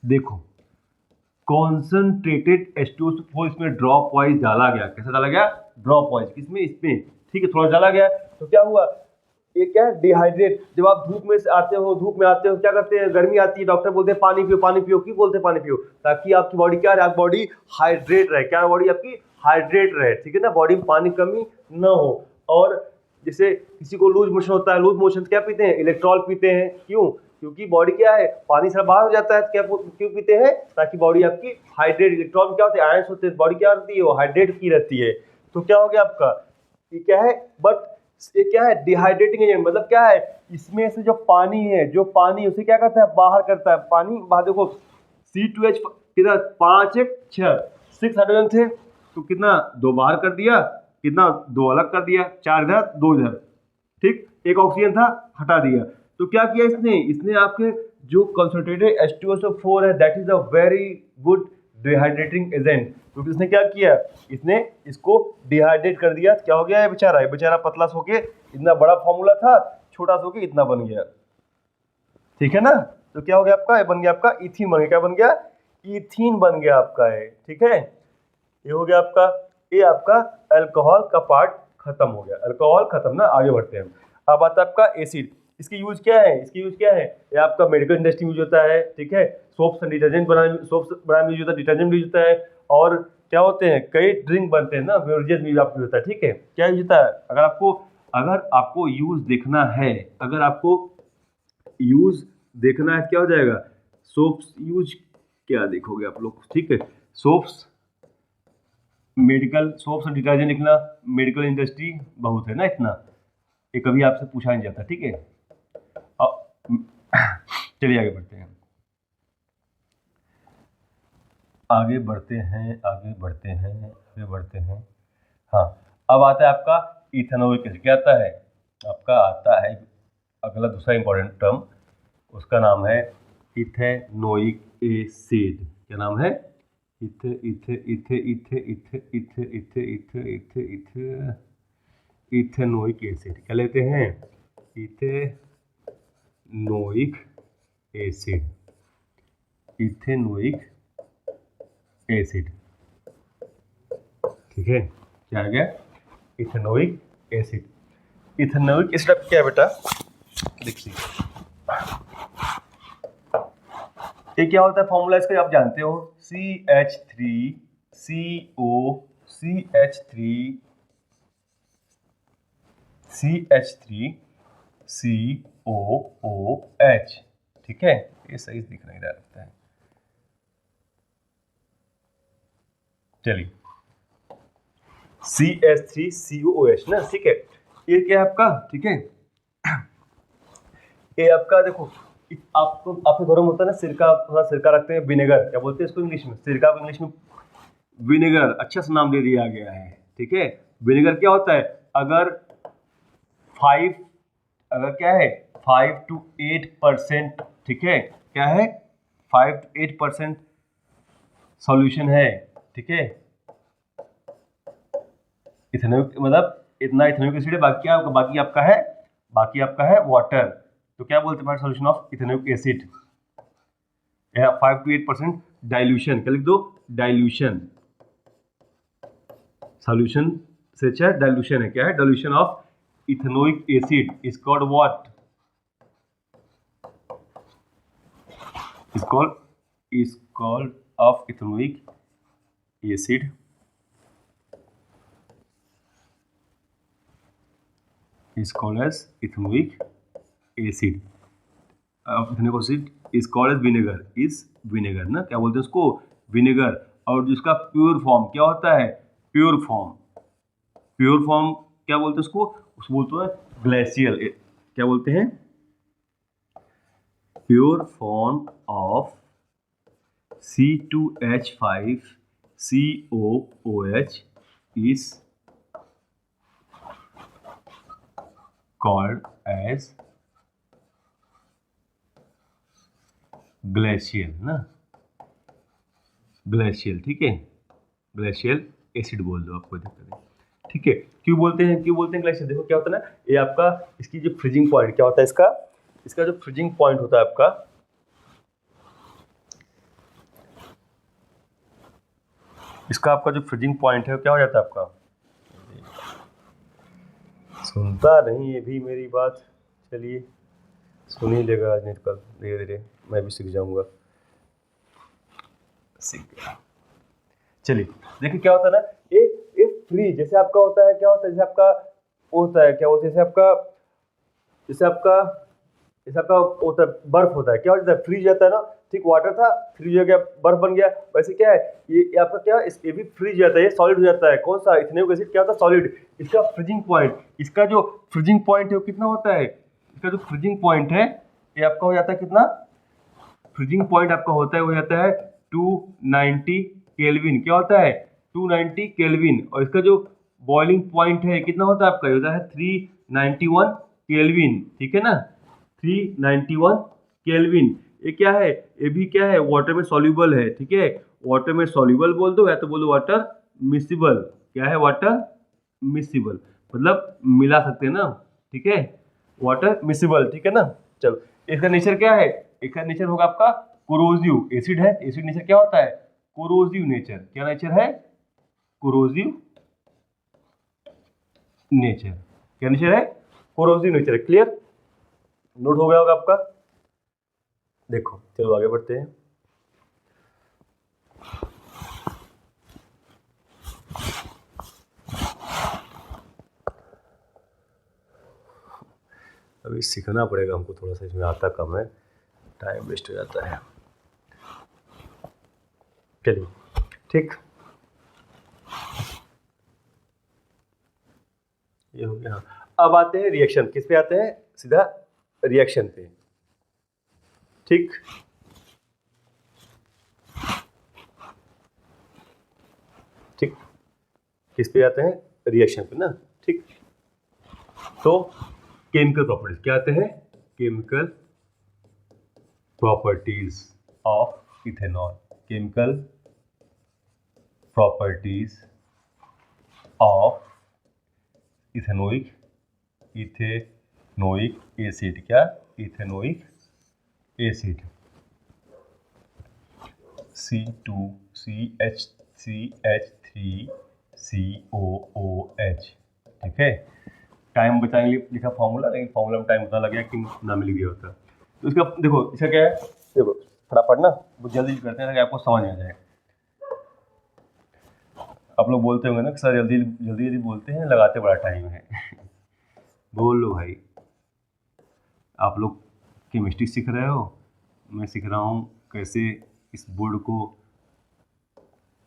देखो कॉन्सनट्रेटेड H2SO4 इसमें ड्रॉप वाइज डाला गया, कैसा डाला गया, ड्रॉप वाइज, किसमें, इसमें, ठीक है, थोड़ा डाला गया, तो क्या हुआ, ये क्या है, डिहाइड्रेट। जब आप धूप में से आते हो, धूप में आते हो, क्या करते हैं, गर्मी आती है, डॉक्टर बोलते हैं पानी पियो, पानी पियो। क्यों बोलते हैं पानी पियो? ताकि आपकी बॉडी क्या रहे, आपकी बॉडी हाइड्रेट रहे। क्या बॉडी आपकी हाइड्रेट रहे, ठीक है ना, बॉडी में पानी कमी ना हो। और जैसे किसी को लूज मोशन होता है, लूज मोशन क्या पीते हैं, इलेक्ट्रॉल पीते हैं। क्यों? क्योंकि बॉडी क्या है, पानी से बाहर हो जाता है। क्या क्यों पीते हैं? ताकि बॉडी आपकी हाइड्रेट, इलेक्ट्रॉन क्या होते हैं, आयंस होते हैं, बॉडी क्या रहती है, वो हाइड्रेट की रहती है। तो क्या हो गया आपका, ये क्या है, बट ये क्या है, डिहाइड्रेटिंग एजेंट। मतलब क्या है, इसमें से जो पानी है, जो पानी उसे क्या करता है, बाहर करता है। पानी बाहर, देखो C2H कितना, 5 1 6 6 हाइड्रोजन थे, तो कितना 2 बाहर कर दिया, कितना 2 अलग कर दिया, 4 इधर 2 इधर, ठीक। एक ऑक्सीजन था, हटा दिया। तो क्या किया इसने आपके जो कंसंट्रेटेड H2SO4 है, that is a very good dehydrating agent. क्योंकि इसने क्या किया, इसने इसको डिहाइड्रेट कर दिया। क्या हो गया, ये बेचारा पतला सो के, इतना बड़ा फॉर्मूला था, छोटा सो के इतना बन गया, ठीक है ना। तो क्या हो गया आपका, ये बन गया आपका इथीन बन गया। क्या बन गया, इथीन बन गया आपका है, ठीक है। ये हो गया आपका, ये आपका अल्कोहल का पार्ट खत्म हो गया, अल्कोहल खत्म ना। आगे बढ़ते हैं। अब आता है आपका एसिड। इसकी यूज क्या है, इसकी यूज क्या है, ये आपका मेडिकल इंडस्ट्री में यूज होता है, ठीक है। सोप्स एंड डिटर्जेंट बनाने, सोप्स बनाने में यूज होता है, डिटर्जेंट भी यूज होता है। और क्या होते हैं, कई ड्रिंक बनते हैं ना, बेवरेजेस में आपको होता है, ठीक है। क्या यूज होता है, अगर आपको यूज देखना है, अगर आपको यूज देखना है, क्या हो जाएगा, सोप्स यूज क्या देखोगे आप लोग, ठीक है। सोप्स, मेडिकल सोप्स और डिटर्जेंट लिखना, मेडिकल इंडस्ट्री बहुत है ना इतना, ये कभी आपसे पूछा नहीं जाता, ठीक है। चलिए आगे बढ़ते हैं, आगे बढ़ते हैं, आगे बढ़ते हैं, आगे बढ़ते हैं। हाँ, अब आता है आपका इथेनॉइक एसिड। क्या आता है आपका, आता है अगला दूसरा इंपॉर्टेंट टर्म, उसका नाम है इथेनोइक एसिड। क्या नाम है, इथे इथे इथे इथे इथे इथे इथे इथे इथे इथे इथेनोइक एसिड। क्या लेते हैं, इथेनोइक एसिड, इथेनोइक एसिड, ठीक है। क्या आ गया, इथेनोइक एसिड। इथेनोइक एसिड क्या है बेटा, देखिए ये क्या होता है, फॉर्मूला इसका आप जानते हो, CH3COOH, ठीक है। ये सही दिख नहीं रहा है, चलिए CH3COOH ना, ठीक है। ये क्या है आपका, ठीक है। ये आपका देखो, आपको आपके घरों में होता है ना सिरका, थोड़ा सिरका रखते हैं, विनेगर। क्या बोलते हैं इसको इंग्लिश में, सिरका को इंग्लिश में विनेगर, अच्छा सा नाम दे दिया गया है, ठीक है। विनेगर क्या होता है, अगर क्या है 5 to 8%, ठीक है, क्या है 5 to 8% सॉल्यूशन है, ठीक है। इथेनॉइक मतलब इतना इथेनॉइक एसिड है, बाकी आपका है वाटर। तो क्या बोलते हैं solution of ethanoic acid, 5 to 8% dilution. क्या लिख दो, डाइल्यूशन। सॉल्यूशन से अच्छा डाइल्यूशन है, क्या है, dilution of ethanoic acid is called what, is called of ethanoic acid is called as ethanoic acid of ethanoic acid is called as vinegar ना, क्या बोलते हैं उसको, विनेगर। और जिसका प्योर फॉर्म क्या होता है, प्योर फॉर्म क्या बोलते हैं उसको बोलते हैं ग्लेशियल। क्या बोलते हैं, pure form of C2H5COOH is called as glacial ना, ग्लेशियल, ठीक है। ग्लेशियल एसिड बोल दो, आपको दिक्कत है, ठीक है। क्यों बोलते हैं ग्लेशियल, देखो क्या होता है ना, ये आपका इसकी जो फ्रीजिंग पॉइंट क्या होता है, इसका जो फ्रीजिंग पॉइंट होता है आपका, इसका आपका जो फ्रीजिंग पॉइंट है क्या हो जाता है आपका, सुनता नहीं ये भी मेरी बात। चलिए सुन ही लेगा आज नहीं तो कल, धीरे धीरे मैं भी सीख जाऊंगा। सीख गया। चलिए देखिए क्या होता है ना, ये फ्री जैसे आपका होता है, क्या होता है जैसे आपका होता है, क्या बोलते हैं जैसे आपका होता है बर्फ होता है, क्या होता है फ्रीज जाता है ना, ठीक वाटर था फ्रीज हो गया बर्फ बन गया, वैसे क्या है ये आपका क्या ये भी फ्रीज जाता है, ये सॉलिड हो जाता है। कौन सा इथेनॉइक एसिड क्या होता है सॉलिड। इसका फ्रीजिंग पॉइंट, इसका जो फ्रीजिंग पॉइंट है वो कितना होता है, इसका जो फ्रीजिंग पॉइंट है ये आपका हो जाता है कितना, फ्रीजिंग पॉइंट आपका होता है वो जाता है 290 केल्विन। क्या होता है 290 केल्विन। और इसका जो बॉइलिंग पॉइंट है कितना होता है आपका, ये होता है 391 केल्विन। ठीक है ना, 391 केल्विन। ये क्या है, ये भी क्या है वाटर में सॉल्युबल है। ठीक है, वाटर में सॉल्युबल बोल दो या तो बोलो वाटर मिसिबल। क्या है वाटर मिसिबल, मतलब मिला सकते हैं ना। ठीक है, वाटर मिसिबल। ठीक है ना। चलो इसका नेचर क्या है, इसका नेचर होगा आपका कोरोजिव। एसिड है, एसिड नेचर क्या होता है कोरोजिव नेचर। क्या नेचर है कोरोजिव नेचर। क्या नेचर है कोरोजिव नेचर। क्लियर, नोट हो गया होगा आपका। देखो चलो आगे बढ़ते हैं। अभी सीखना पड़ेगा हमको थोड़ा सा, इसमें आता कम है, टाइम वेस्ट हो जाता है। चलिए ठीक, ये हो गया। अब आते हैं रिएक्शन, किस पे आते हैं, सीधा रिएक्शन पे। ठीक, ठीक, किस पे आते हैं रिएक्शन पे ना। ठीक, तो केमिकल प्रॉपर्टीज क्या आते हैं, chemical properties of ethanol. Chemical properties of ethanoic acid. क्या इथेनोइक एसिड C2CH3COOH। ठीक है, टाइम बचाने के लिए लिखा फॉर्मूला, लेकिन फॉर्मूला में टाइम उतना लग गया कि नाम लिख दिया होता। तो इसका देखो इसका क्या है, देखो फटाफट ना बहुत जल्दी करते हैं ताकि आपको समझ आ जाए। आप लोग बोलते होंगे ना कि सर जल्दी जल्दी जल्दी बोलते हैं, लगाते बड़ा टाइम है। बोलो भाई, आप लोग केमिस्ट्री सीख रहे हो, मैं सीख रहा हूँ कैसे इस बोर्ड को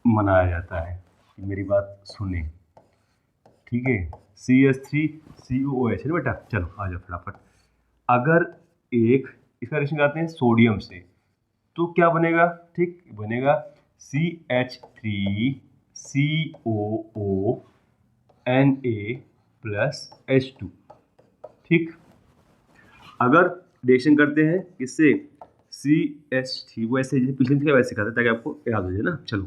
मनाया जाता है। मेरी बात सुने, ठीक है। CH3COOH है बेटा। चलो आ जाओ फटाफट। अगर एक इसका रिएक्शन करते हैं सोडियम से तो क्या बनेगा, ठीक बनेगा CH3COONA+H2। ठीक, अगर रिएक्शन करते हैं इससे CH3, वैसे पिछले में वैसे सिखाते ताकि आपको याद हो जाए ना। चलो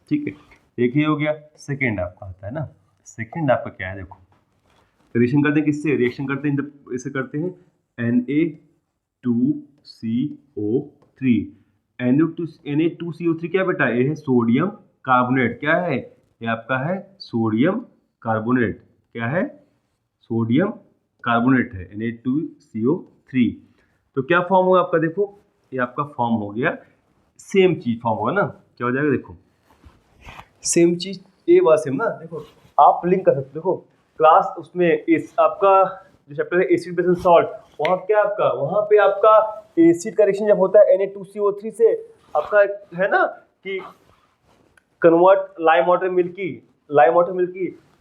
ठीक है, एक ही हो गया। सेकेंड आपका आता है ना, सेकेंड आपका क्या है देखो, रिएक्शन करते हैं किससे, रिएक्शन करते हैं जब इसे करते हैं Na2CO3। Na2CO3 क्या बेटा, ये है सोडियम कार्बोनेट। क्या है ये आपका है सोडियम कार्बोनेट। क्या है सोडियम कार्बोनेट है Na2CO3। तो क्या फॉर्म होगा आपका, देखो ये आपका फॉर्म हो गया, सेम चीज फॉर्म होगा ना। क्या हो जाएगा देखो, सेम चीज ए व सेम ना। देखो आप लिंक कर सकते हो, देखो क्लास उसमें इस आपका जो चैप्टर है एसिड बेस एंड सॉल्ट, वहाँ क्या आपका, वहाँ पे आपका एसिड का रिएक्शन जब होता है Na2CO3 से, आपका है ना कि कन्वर्ट लाइम वाटर मिल्की।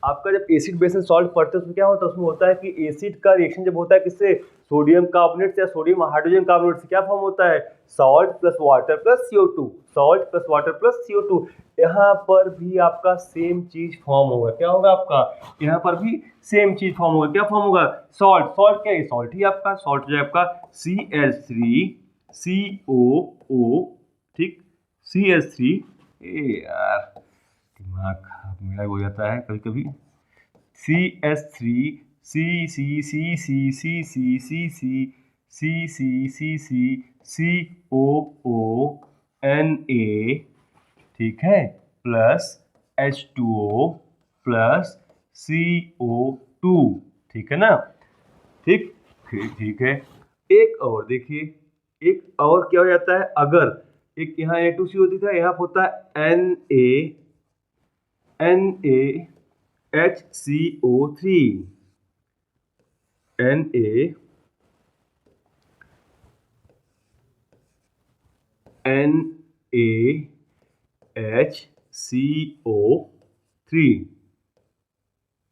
आपका जब एसिड बेस एंड सॉल्ट पढ़ते हैं उसमें क्या होता है, उसमें होता है कि एसिड का रिएक्शन जब होता है किससे, सोडियम कार्बोनेट से या सोडियम हाइड्रोजन कार्बोनेट से, क्या फॉर्म होता है salt plus water plus CO2। Salt plus water plus CO2। यहाँ पर भी आपका सेम चीज फॉर्म होगा। क्या होगा आपका, यहाँ पर भी सेम चीज फॉर्म होगा। क्या फॉर्म होगा सॉल्ट, सॉल्ट क्या है सॉल्ट ही आपका, सॉल्ट जो है आपका CH3COO। ठीक, CH3, यार दिमाग खराब मेरा हो जाता है कभी कभी। CH3 COONA, ठीक है, प्लस H2O प्लस CO2, ठीक है ना। ठीक ठीक है। एक और देखिए, एक और क्या हो जाता है, अगर एक यहाँ Na2C होती था, यहाँ होता है NaHCO3, NaHCO3,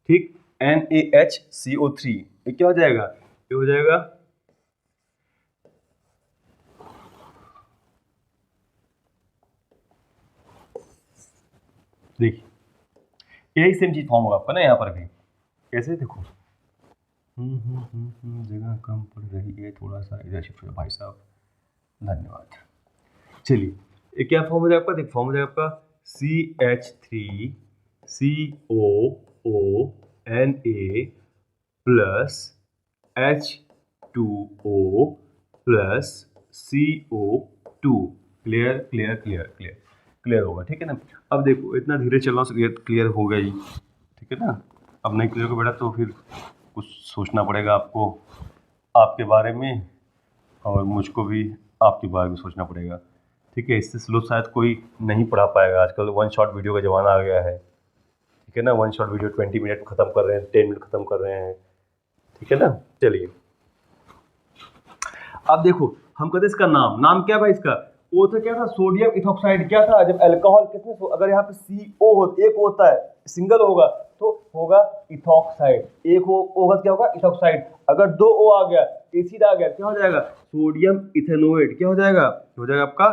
ठीक, NaHCO3, ये क्या हो जाएगा, ये हो जाएगा देखिए, यही सेम चीज फॉर्म होगा आपका ना यहाँ पर भी। कैसे देखो, जगह कम पड़ रही है, थोड़ा सा इधर शिफ्ट हो भाई साहब, धन्यवाद। चलिए, ये क्या फॉर्म हो जाएगा आपका, देख फॉर्म हो जाएगा आपका CH3COONA plus H2O plus CO2। Clear clear clear clear clear होगा, ठीक है ना। अब देखो, इतना धीरे चलना से क्लियर हो गया जी, ठीक है ना। अब नहीं क्लियर हो बेटा तो फिर कुछ सोचना पड़ेगा आपको आपके बारे में, और मुझको भी आपके बारे में सोचना पड़ेगा, ठीक है। इससे स्लो शायद कोई नहीं पढ़ा पाएगा, आजकल वन शॉट वीडियो का ज़माना आ गया है, ठीक है ना। वन शॉट वीडियो 20 मिनट में ख़त्म कर रहे हैं, 10 मिनट ख़त्म कर रहे हैं, ठीक है ना। चलिए, अब देखो, हम कहते हैं इसका नाम क्या भाई, इसका वो था क्या था, सोडियम इथॉक्साइड। क्या था, जब अल्कोहल किसमें, अगर यहाँ पे CO होता, एक होता है, सिंगल होगा तो होगा इथॉक्साइड, एक होगा क्या होगा, इथॉक्साइड। अगर 2 O आ गया, एसिड आ गया, क्या हो जाएगा, सोडियम इथेनोएट। क्या हो जाएगा, हो जाएगा आपका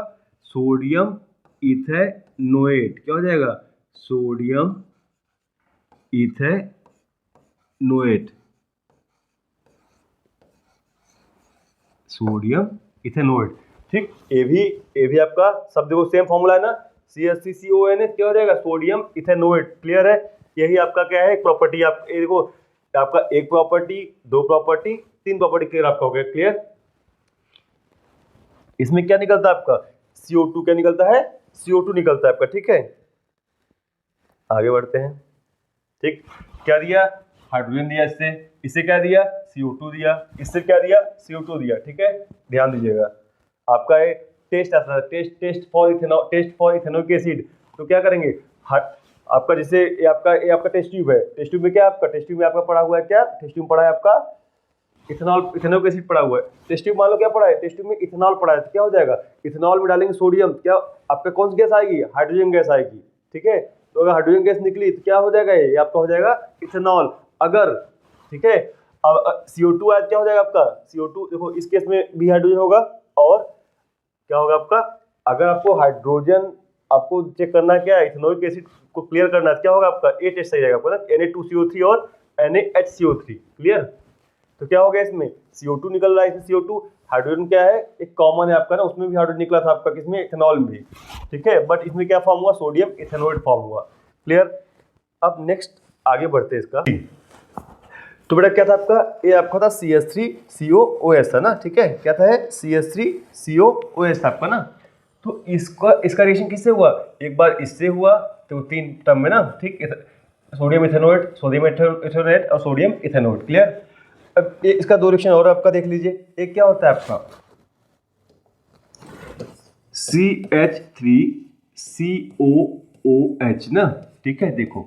सोडियम इथेनोएट। क्या हो जाएगा, सोडियम इथेनोएट, सोडियम इथेनोएट, ठीक। ये भी आपका सब देखो सेम फॉर्मूला है ना, CH3CONH, क्या हो जाएगा, सोडियम इथेनोएट। क्लियर है। यही आपका क्या है, एक प्रॉपर्टी। आप ये देखो, आपका एक प्रॉपर्टी, 2 प्रॉपर्टी, 3 प्रॉपर्टी, क्लियर आपका हो गया। क्लियर। इसमें क्या निकलता है आपका, CO2 क्या निकलता है, CO2 निकलता है आपका, ठीक है। आगे बढ़ते हैं, ठीक। क्या दिया, हाइड्रोजन दिया, इससे क्या दिया, CO2 दिया, इससे क्या दिया, CO2 दिया, ठीक है। ध्यान दीजिएगा, आपका ये टेस्ट आता है, टेस्ट फॉर इथेनोइक एसिड। तो क्या करेंगे, आपका जैसे ये आपका टेस्ट ट्यूब है, टेस्ट ट्यूब में क्या आपका, टेस्ट ट्यूब में आपका पड़ा हुआ है क्या, टेस्ट ट्यूब पड़ा है आपका इथेनॉल एसिड पड़ा हुआ है। टेस्ट ट्यूब मान लो क्या पड़ा है, टेस्ट ट्यूब में इथेनॉल पड़ा है, तो क्या हो जाएगा, इथेनॉल में डालेंगे सोडियम, क्या आपका कौन सी गैस आएगी, हाइड्रोजन गैस आएगी, ठीक है। तो अगर हाइड्रोजन गैस निकली तो क्या हो जाएगा, ये आपका हो जाएगा इथेनॉल। अगर, ठीक है, अब CO2 आया, क्या हो जाएगा आपका, CO2 देखो, इस केस में भी हाइड्रोजन होगा, और क्या होगा आपका, अगर आपको हाइड्रोजन आपको चेक करना है, क्या इथेनोइक एसिड को क्लियर करना है, क्या होगा आपका, ए टेस्ट सही जाएगा आपको ना, Na2CO3 और NaHCO3। क्लियर। तो क्या हो गया, इसमें CO2 निकल रहा है, इसमें CO2, हाइड्रोजन क्या है, एक कॉमन है आपका ना, उसमें भी हाइड्रोजन निकला था आपका, किसमें, इथेनॉल में भी, ठीक है। बट इसमें क्या फॉर्म हुआ, सोडियम इथेनोएट फॉर्म हुआ। क्लियर। अब नेक्स्ट आगे बढ़ते हैं इसका। तो बेटा क्या था आपका, ये आपका था CH3COOH था ना, ठीक है। क्या था, CH3COOH था आपका ना। तो इसका रिएक्शन किससे हुआ, एक बार इससे हुआ, तो 3 टर्म में ना, ठीक। सोडियम इथेनोएट और सोडियम इथेनोएट। क्लियर। अब इसका 2 रिएक्शन और आपका देख लीजिए। एक क्या होता है आपका CH3COOH ना, ठीक है। देखो,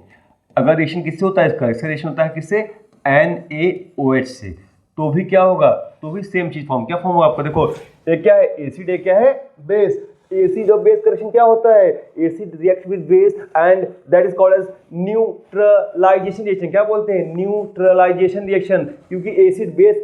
अगर रिएक्शन किससे होता है, इसका रिएक्शन होता है किससे, NaOH से, तो भी क्या होगा, तो भी सेम चीज फॉर्म, क्या फॉर्म होगा आपका, देखो, एक क्या है एसिड, एक क्या है बेस। एसिड और बेस का रिएक्शन क्या होता है, acid react with base and that is called as neutralisation reaction. क्या बोलते हैं, न्यूट्रलाइजेशन रिएक्शन, क्योंकि एसिड बेस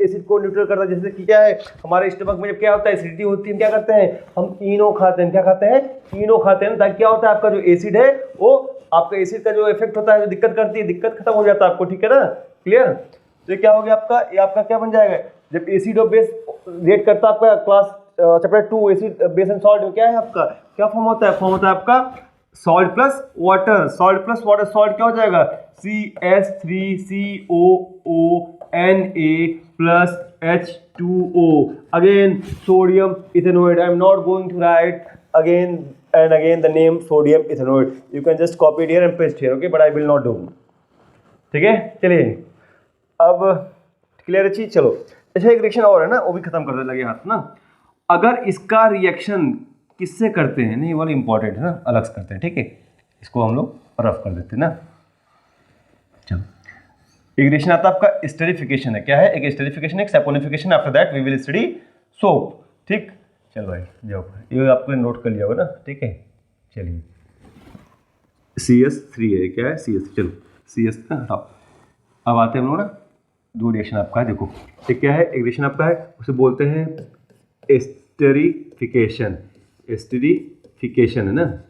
एसिड को न्यूट्रल करता है। जैसे कि क्या है, हमारे स्टमक में जब क्या होता है, एसिडिटी होती है, क्या करते हैं, हम इनो खाते हैं, क्या खाते हैं, इनो खाते हैं, ताकि क्या होता है, आपका जो एसिड है वो, आपका एसिड का जो इफेक्ट होता है, जो दिक्कत करती है, दिक्कत खत्म हो जाता है आपको, ठीक है ना। क्लियर। तो ये क्या हो गया आपका, ये आपका क्या बन जाएगा, जब एसिड और बेस रिएक्ट करता है आपका, class chapter 2 acid base and salt में क्या है आपका, क्या फॉर्म होता है, फॉर्म होता है आपका salt plus water, salt plus water, salt क्या हो जाएगा, CH3COONA plus H2O, again sodium ethanoate. I am not going to write again and again the name sodium ethanoate. You can just copy it here and paste here, okay, but I will not do. ठीक है, चलिए अब clear है चीज। चलो अच्छा, एक reaction और है ना, वो भी खत्म कर दे लगे हाथ ना। अगर इसका रिएक्शन किससे करते हैं, नहीं वाला इंपॉर्टेंट है ना, अलग से करते हैं, ठीक है, इसको हम लोग रफ कर देते हैं ना। चलो एक रिएक्शन आता है आपका एस्टरिफिकेशन है, क्या है, एक एस्टरिफिकेशन, एक saponification, after that we will study soap. ठीक, चलो भाई जाओ, ये आपने नोट कर लिया होगा ना, ठीक है। चलिए CS3 है, क्या है CS, चलो CS का हटाओ। अब आते हैं हम लोग ना, दो रिएक्शन आपका है, देखो एक क्या है, एक रिएक्शन आपका है उसे बोलते हैं एस्टरिफिकेशन। एस्टरिफिकेशन है ना,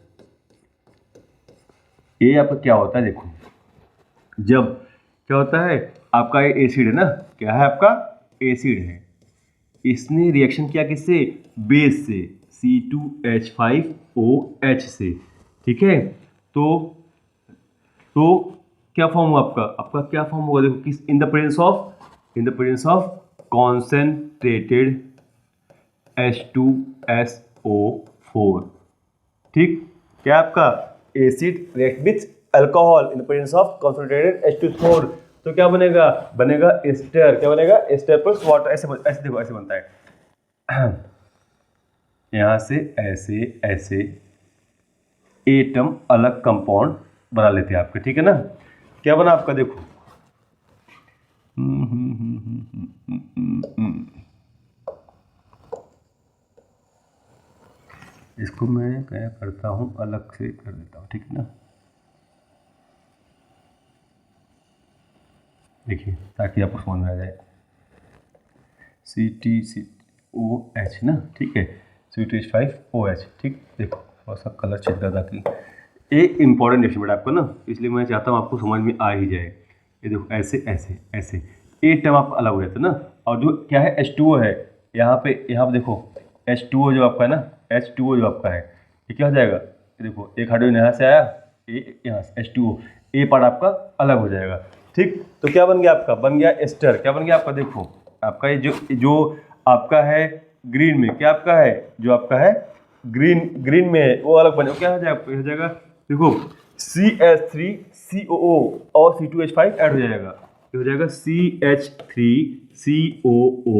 ये आपका क्या होता है, देखो जब क्या होता है आपका ये एसिड है ना, क्या है आपका एसिड है, इसने रिएक्शन किया किससे, बेस से, C2H5OH से, ठीक है। तो क्या फॉर्म हुआ आपका, आपका क्या फॉर्म होगा, देखो किस, इन the presence of concentrated H2SO4, ठीक, क्या आपका acid react with alcohol in the presence of concentrated H2SO4, तो क्या बनेगा, बनेगा एस्टर, क्या बनेगा, एस्टर प्लस वाटर, ऐसे देखो ऐसे बनता है, यहां से ऐसे ऐसे एटम अलग कंपाउंड बना लेते हैं आपके, ठीक है ना। क्या बना आपका, देखो इसको मैं क्या करता हूं, अलग से कर देता हूं, ठीक है ना, देखिए ताकि आपको समझ में आ जाए। CTCOH ना, ठीक है, C2H5OH, ठीक, देखो थोड़ा सा कलर चेंज कर ताकि ये इंपॉर्टेंट रिएक्शन बेटा आपको ना, इसलिए मैं चाहता हूँ आपको समझ में आ ही जाए। ये देखो ऐसे ऐसे ऐसे ये टर्म आपका अलग हो जाता है ना, और जो क्या है H2O है, यहाँ पे देखो H2O जो आपका है ना, H2O जो आपका है, ये क्या हो जाएगा, ये देखो एक हाइड्रोजन यहाँ से आया, ये यहाँ से H2O, ये पार्ट आपका अलग हो जाएगा, ठीक। तो क्या बन गया आपका, बन गया एस्टर, क्या बन गया आपका, देखो आपका ये जो आपका है ग्रीन में, क्या आपका है, जो आपका है ग्रीन में है वो अलग बने, क्या हो जाएगा, हो जाएगा देखो CH3COO और C2H5 ऐड हो जाएगा, ये हो जाएगा CH3COO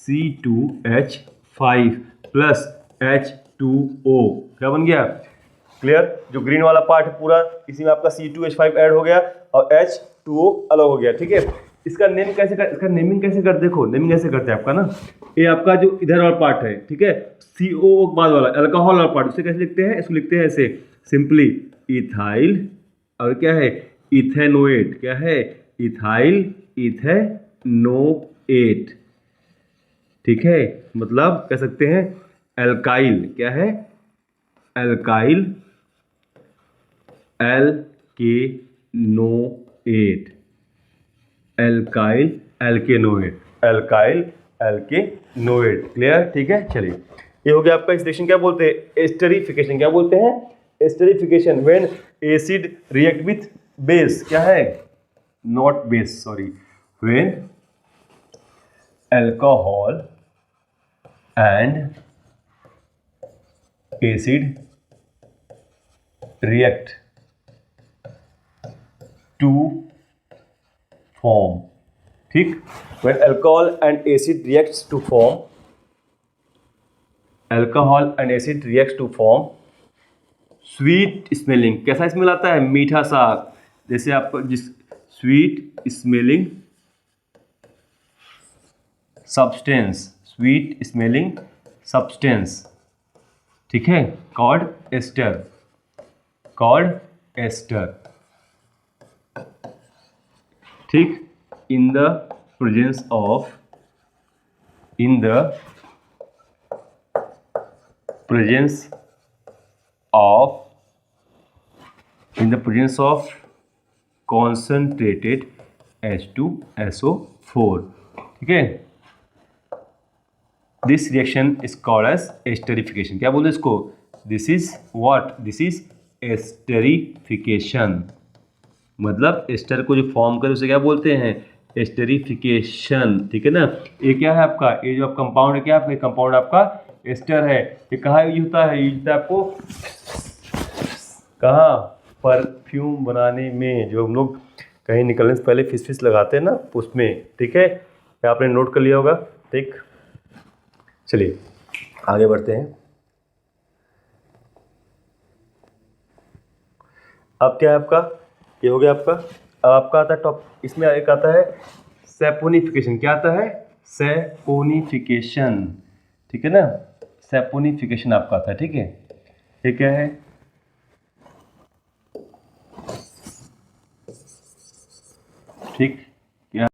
C2H5 प्लस H2O, क्या बन गया, क्लियर। जो ग्रीन वाला पार्ट है पूरा, इसी में आपका C2H5 ऐड हो गया और H2O अलग हो गया, ठीक है। इसका नेम कैसे कर, इसका नेमिंग कैसे कर, देखो नेमिंग कैसे करते हैं आपका ना, ये आपका जो इधर वाला पार्ट है, ठीक है, CO बाद वाला अल्कोहल वाला पार्ट, उसे कैसे लिखते हैं, इसको लिखते हैं ऐसे सिंपली इथाइल, और क्या है इथेनोएट, क्या है इथाइल इथेनोएट, ठीक है, मतलब कह सकते हैं एल्काइल, क्या है alkyl alkanoate, alkyl alkanoate, alkyl alkanoate, clear, ठीक है। चलिए ये हो गया आपका इस रिएक्शन, क्या बोलते हैं एस्टरिफिकेशन, क्या बोलते हैं esterification, when acid react with base, क्या है not base sorry, when alcohol and acid react to form, ठीक, when alcohol and acid reacts to form, alcohol and acid reacts to form sweet smelling, कैसा smell आता है, मीठा सा, जैसे आपको जिस sweet smelling substance, sweet smelling substance, ठीक है, कॉल्ड एस्टर, कॉल्ड एस्टर, ठीक, in the presence of concentrated H2SO4, ठीक है। This reaction is called as esterification, क्या बोलते हैं इसको, this is what, this is esterification, मतलब एस्टर को जो फॉर्म करे उसे क्या बोलते हैं एस्टरिफिकेशन, ठीक है ना। ये क्या है आपका, ये जो कंपाउंड है, क्या आपका कंपाउंड आपका एस्टर है, ये कहाँ यूज होता है? यूज होता है आपको कहाँ? परफ्यूम बनाने में, जो हम लोग कहीं निकलने से पहले फिस लगाते हैं ना, उसमें। ठीक है, ये आपने नोट कर लिया होगा। ठीक, चलिए आगे बढ़ते हैं। अब क्या है आपका? ये हो गया आपका। अब आपका आता है टॉप, इसमें एक आता है सैपोनिफिकेशन। क्या आता है? सैपोनिफिकेशन। ठीक है ना, सैपोनिफिकेशन आपका आता है। ठीक है, ये क्या है? ठीक,